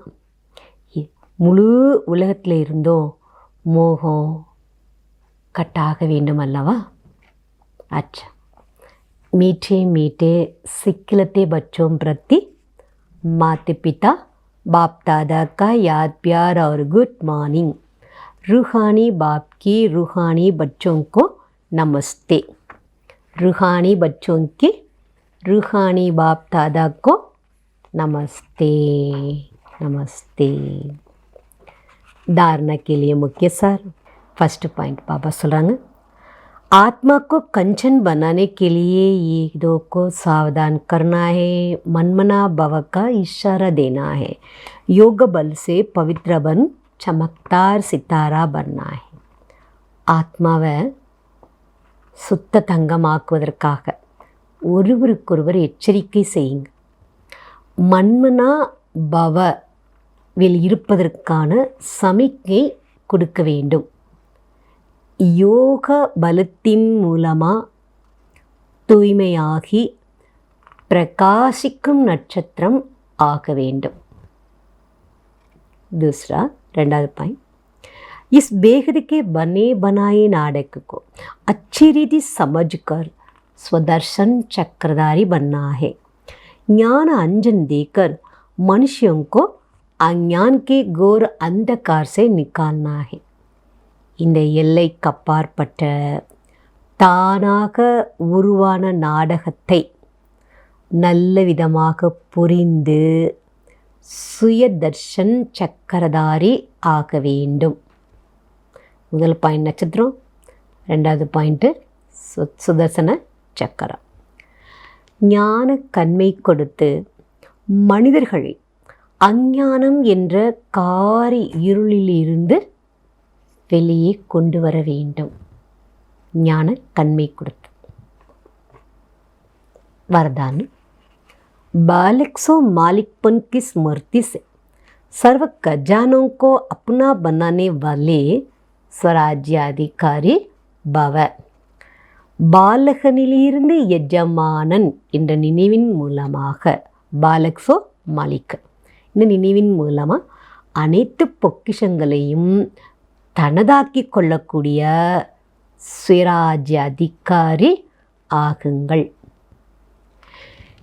முழு உலகத்தில் இருந்தோம் மோகம் கட்டாக வேண்டும் அல்லவா? अच्छा मीठे मीठे सिखलते बच्चों प्रति माता पिता बाप दादा का याद प्यार और गुड मॉर्निंग. रूहानी बाप की रूहानी बच्चों को नमस्ते. रूहानी बच्चों की रूहानी बाप दादा को नमस्ते. नमस्ते. धारणा के लिए मुख्य सार. फर्स्ट पॉइंट बाबा சொல்கிறாங்க, आत्मा को कंचन बनाने के लिए ये दो को सावधान करना है. मनमना भव का इशारा देना है. योग बल से पवित्र बन चमकदार सितारा बनना है. ஆத்மாவை சுத்த தங்கமாக்குவதற்காக ஒருவருக்கொருவர் எச்சரிக்கை செய்யுங்க. மன்மனா பவவில் இருப்பதற்கான சமிக்கை கொடுக்க வேண்டும். யோக பலத்தின் மூலமாக தூய்மையாகி பிரகாசிக்கும் நட்சத்திரம் ஆக வேண்டும். दूसरा ரெண்டாவது பாயிண்ட், इस बेहद के बने बनाए नाटक को अच्छी रीति समझकर स्वदर्शन चक्रधारी बनना है. ज्ञान अंजन देकर मनुष्यों को अज्ञान के घोर अंधकार से निकालना है. இந்த எல்லைக்கு அப்பாற்பட்ட தானாக உருவான நாடகத்தை நல்ல விதமாக புரிந்து சுயதர்ஷன் சக்கரதாரி ஆக வேண்டும். முதல் பாயிண்ட் நட்சத்திரம், ரெண்டாவது பாயிண்ட்டு சுதர்சன சக்கரம். ஞான கண்மை கொடுத்து மனிதர்களை அஞ்ஞானம் என்ற காரி இருளிலிருந்து வெளியே கொண்டு வர வேண்டும். ஞான கண்மை கொடுத்து. वरदान, बालक सो मालिकपन की स्मृति से सर्व खजानों को अपना बनाने वाले स्वराज्याधिकारी भव. பாலகனிலிருந்து எஜமானன் என்ற நினைவின் மூலமாக, பாலக் சோ மாலிக், இந்த நினைவின் மூலமாக அனைத்து பொக்கிஷங்களையும் தனதாக்கி கொள்ளக்கூடிய சுயராஜ்ய அதிகாரி ஆகுங்கள்.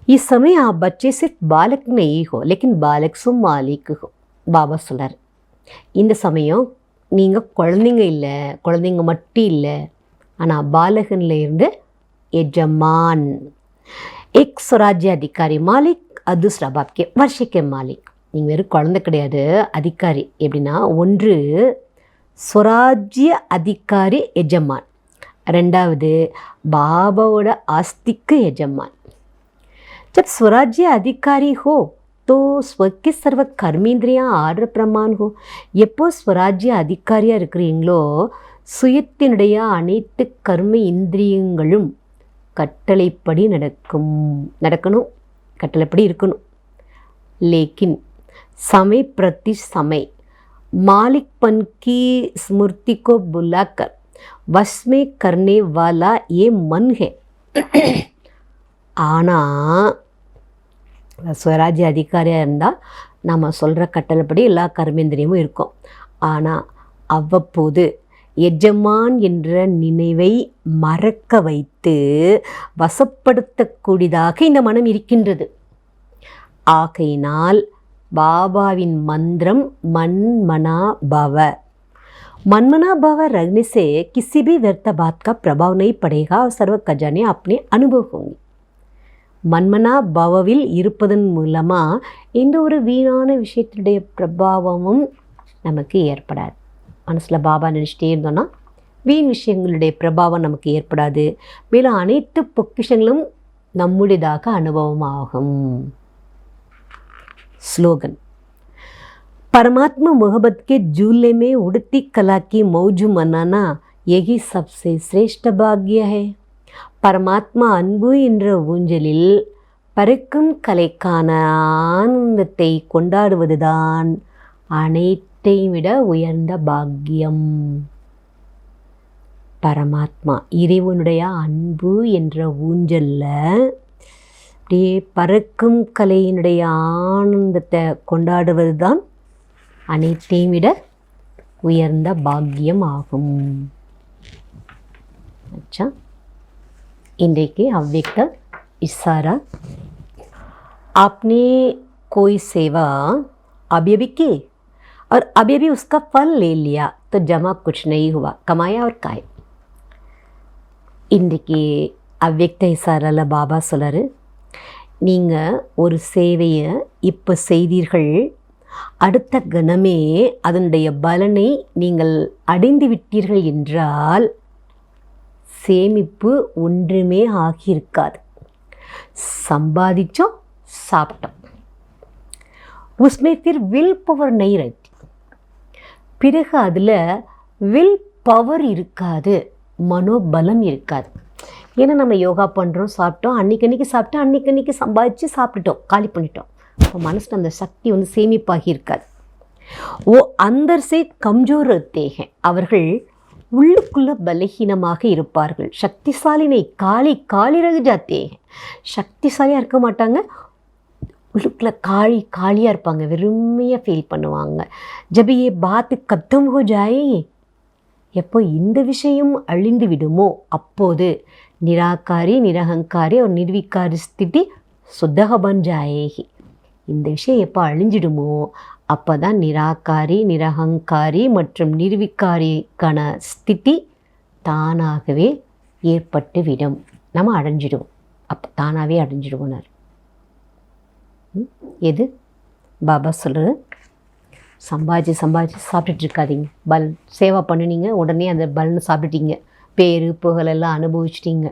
इस समय आप बच्चे सिर्फ बालक नहीं हो लेकिन बालक सो मालिक हो. பாபா சொல்கிறார், இந்த சமயம் நீங்கள் குழந்தைங்க இல்லை, குழந்தைங்க மட்டும் இல்லை, ஆனால் பாலகனில் இருந்து எஜமான். एक स्वराज्य अधिकारी मालिक और दूसरा बाप के वर्ष के मालिक. நீங்கள் வெறும் குழந்தை கிடையாது, அதிகாரி. எப்படின்னா, ஒன்று स्वराज्य அதிகாரி எஜமான், ரெண்டாவது பாபாவோட ஆஸ்திக்கு எஜமான். जब स्वराज्य अधिकारी हो तो स्व के सर्व कर्मेंद्रियां आर्डर प्रमाण हो. எப்போ ஸ்வராஜ்ய அதிகாரியாக இருக்கிறீங்களோ சுயத்தினுடைய அனைத்து கர்ம இந்திரியங்களும் கட்டளைப்படி நடக்கணும், கட்டளைப்படி இருக்கணும். लेकिन समय प्रति समय मालिकपन की स्मृति को बुलाकर वश में करने वाला ये मन है. ஆனால் ஸ்வராஜ்ய அதிகாரியாக இருந்தால் நம்ம சொல்கிற கட்டளைப்படி எல்லா கர்மேந்திரியமும் இருக்கும். ஆனால் அவ்வப்போது எஜமான் என்ற நினைவை மறக்க வைத்து வசப்படுத்தக்கூடியதாக இந்த மனம் இருக்கின்றது. ஆகையினால் பாபாவின் மந்திரம் மன்மனா பவ. मनमना भाव रखने से किसी भी व्यर्थ बात का प्रभाव नहीं पड़ेगा और सर्व खजाने अपने अनुभव होंगे. மன்மனா பவவில் இருப்பதன் மூலமாக எந்த ஒரு வீணான விஷயத்தினுடைய பிரபாவமும் நமக்கு ஏற்படாது. மனசில் பாபா நினச்சிட்டே இருந்தோன்னா வீண் விஷயங்களுடைய பிரபாவம் நமக்கு ஏற்படாது. மேலும் அனைத்து பொக்கிஷங்களும் நம்முடையதாக அனுபவமாகும். ஸ்லோகன். परमात्मा मोहब्बत के झूले में उड़ती कला की मौज मनाना यही सबसे श्रेष्ठ भाग्य है. பரமாத்மா அன்பு என்ற ஊஞ்சலில் பறக்கும் கலைக்கான ஆனந்தத்தை கொண்டாடுவதுதான் அனைத்தையும் விட உயர்ந்த பாக்கியம். பரமாத்மா இறைவனுடைய அன்பு என்ற ஊஞ்சல்ல அப்படியே பறக்கும் கலையினுடைய ஆனந்தத்தை கொண்டாடுவது தான் அனைத்தையும் விட உயர்ந்த பாக்கியம் ஆகும். अच्छा, இன்றைக்கு अव्यक्त इशारा. आपने कोई सेवा अभी अभी की और अभी अभी उसका फल ले लिया तो जमा कुछ नहीं हुआ, कमाया और खाए. இன்றைக்கு अव्यक्त इशाराல பாபா சொல்கிறாரு, நீங்கள் ஒரு சேவையை இப்போ செய்தீர்கள், அடுத்த கணமே அதனுடைய பலனை நீங்கள் அடைந்து விட்டீர்கள் என்றால் சேமிப்பு ஒன்றுமே ஆகியிருக்காது. சம்பாதிச்சோம், சாப்பிட்டோம். உஸ்மே ஃபிர் வில் பவர் நை रहती. பிறகு அதில் வில் பவர் இருக்காது, மனோபலம் இருக்காது. ஏன்னா நம்ம யோகா பண்ணுறோம், சாப்பிட்டோம், அன்றைக்கி சாப்பிட்டோம், அன்றைக்கி சம்பாதிச்சு சாப்பிட்டுட்டோம், காலி பண்ணிட்டோம். இப்போ மனசில் அந்த சக்தி சேமிப்பாகி இருக்காது. ஓ அந்தர் சே கம்ஜோர் रहते அவர்கள் உள்ளுக்குள்ள பலகீனமாக இருப்பார்கள். சக்திசாலினை காலி காலி ரக ஜாத்தே. சக்திசாலியாக இருக்க மாட்டாங்க, உள்ளுக்குள்ள காலியாக இருப்பாங்க, வெறுமையாக ஃபீல் பண்ணுவாங்க. ஜப் ஏ பாத் கத்தம் ஹோ ஜாயே, எப்போ இந்த விஷயம் அழிந்து விடுமோ அப்போது நிராகாரி நிரகங்காரி ஒரு நிர்விகாரி ஸ்திதி சுத்தக பன் ஜாயேகி. இந்த விஷயம் எப்போ அழிஞ்சிடுமோ அப்போ தான் நிராகாரி நிரகங்காரி மற்றும் நிர்விகாரிக்கான ஸ்திதி தானாகவே ஏற்பட்டு விடும். நம்ம அடைஞ்சிடுவோம், அப்போ தானாகவே அடைஞ்சிடுவோனார். எது பாபா சொல்கிறது, சம்பாதிச்சு சாப்பிட்டுட்டு இருக்காதீங்க. பலன் சேவா பண்ணினீங்க, உடனே அந்த பலன் சாப்பிட்டுட்டீங்க, பேரு புகழெல்லாம் அனுபவிச்சிட்டிங்க.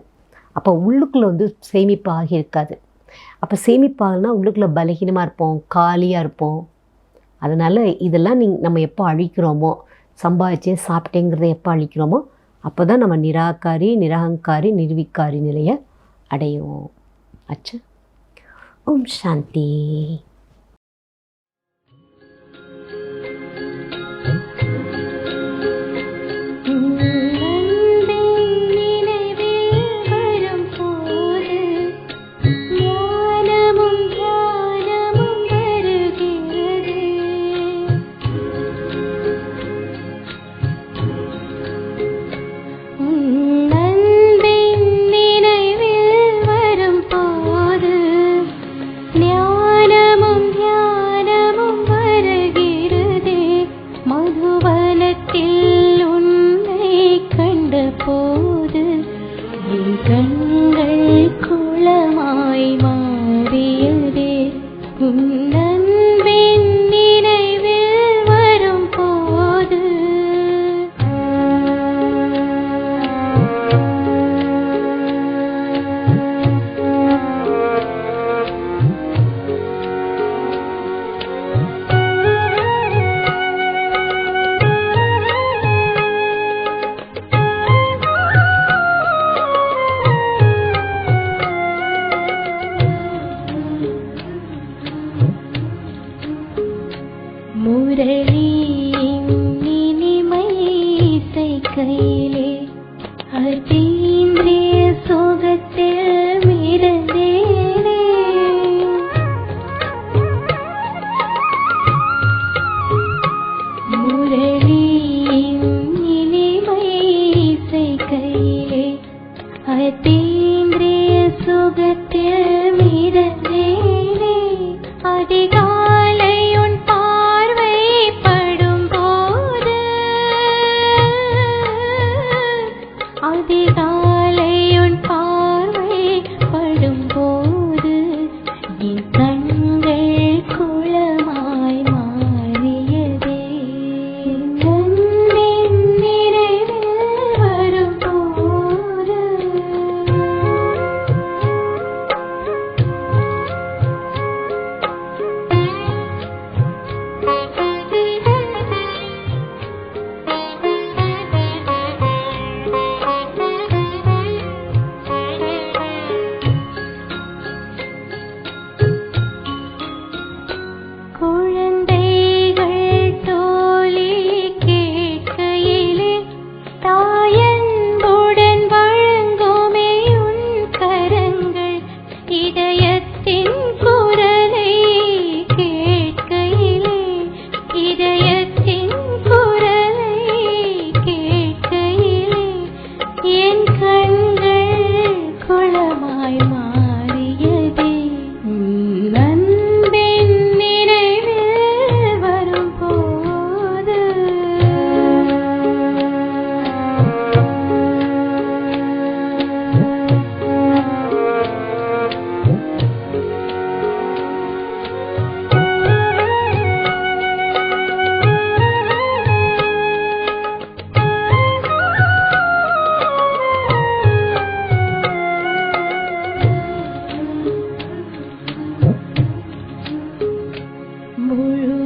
அப்போ உள்ளுக்குள்ளே சேமிப்பு ஆகியிருக்காது. அப்போ சேமிப்பாகனா உள்ளுக்குள்ளே பலகீனமாக இருப்போம், காலியாக இருப்போம். அதனால் இதெல்லாம் நம்ம எப்போ அழிக்கிறோமோ, சம்பாதிச்சேன் சாப்பிட்டேங்கிறத எப்போ அழிக்கிறோமோ அப்போ தான் நம்ம நிராகாரி நிரகங்காரி நிர்விகாரி நிலையை அடையும். அச்சா, ஓம் சாந்தி. முரளியின் இனிமை அதிகாலை உன் பார்வை படும்போது, அதிகாலை உன் பார்வை படும்போது என் கண்கள் குளமாய் மாறியதே. கண்ணின் நிறைவில் வரும்போது குழந்தைகள் தோழி கேட்கையிலே தாயன்புடன் வழங்குமே உன் கரங்கள். இதயத்தின் குரலை கேட்கையிலே, இதயத்தின் குரலை கேட்கையிலே என் கண்கள் குளமாய் மாறியதே. உன் அன்பின் நினைவில் வரும்போது முழு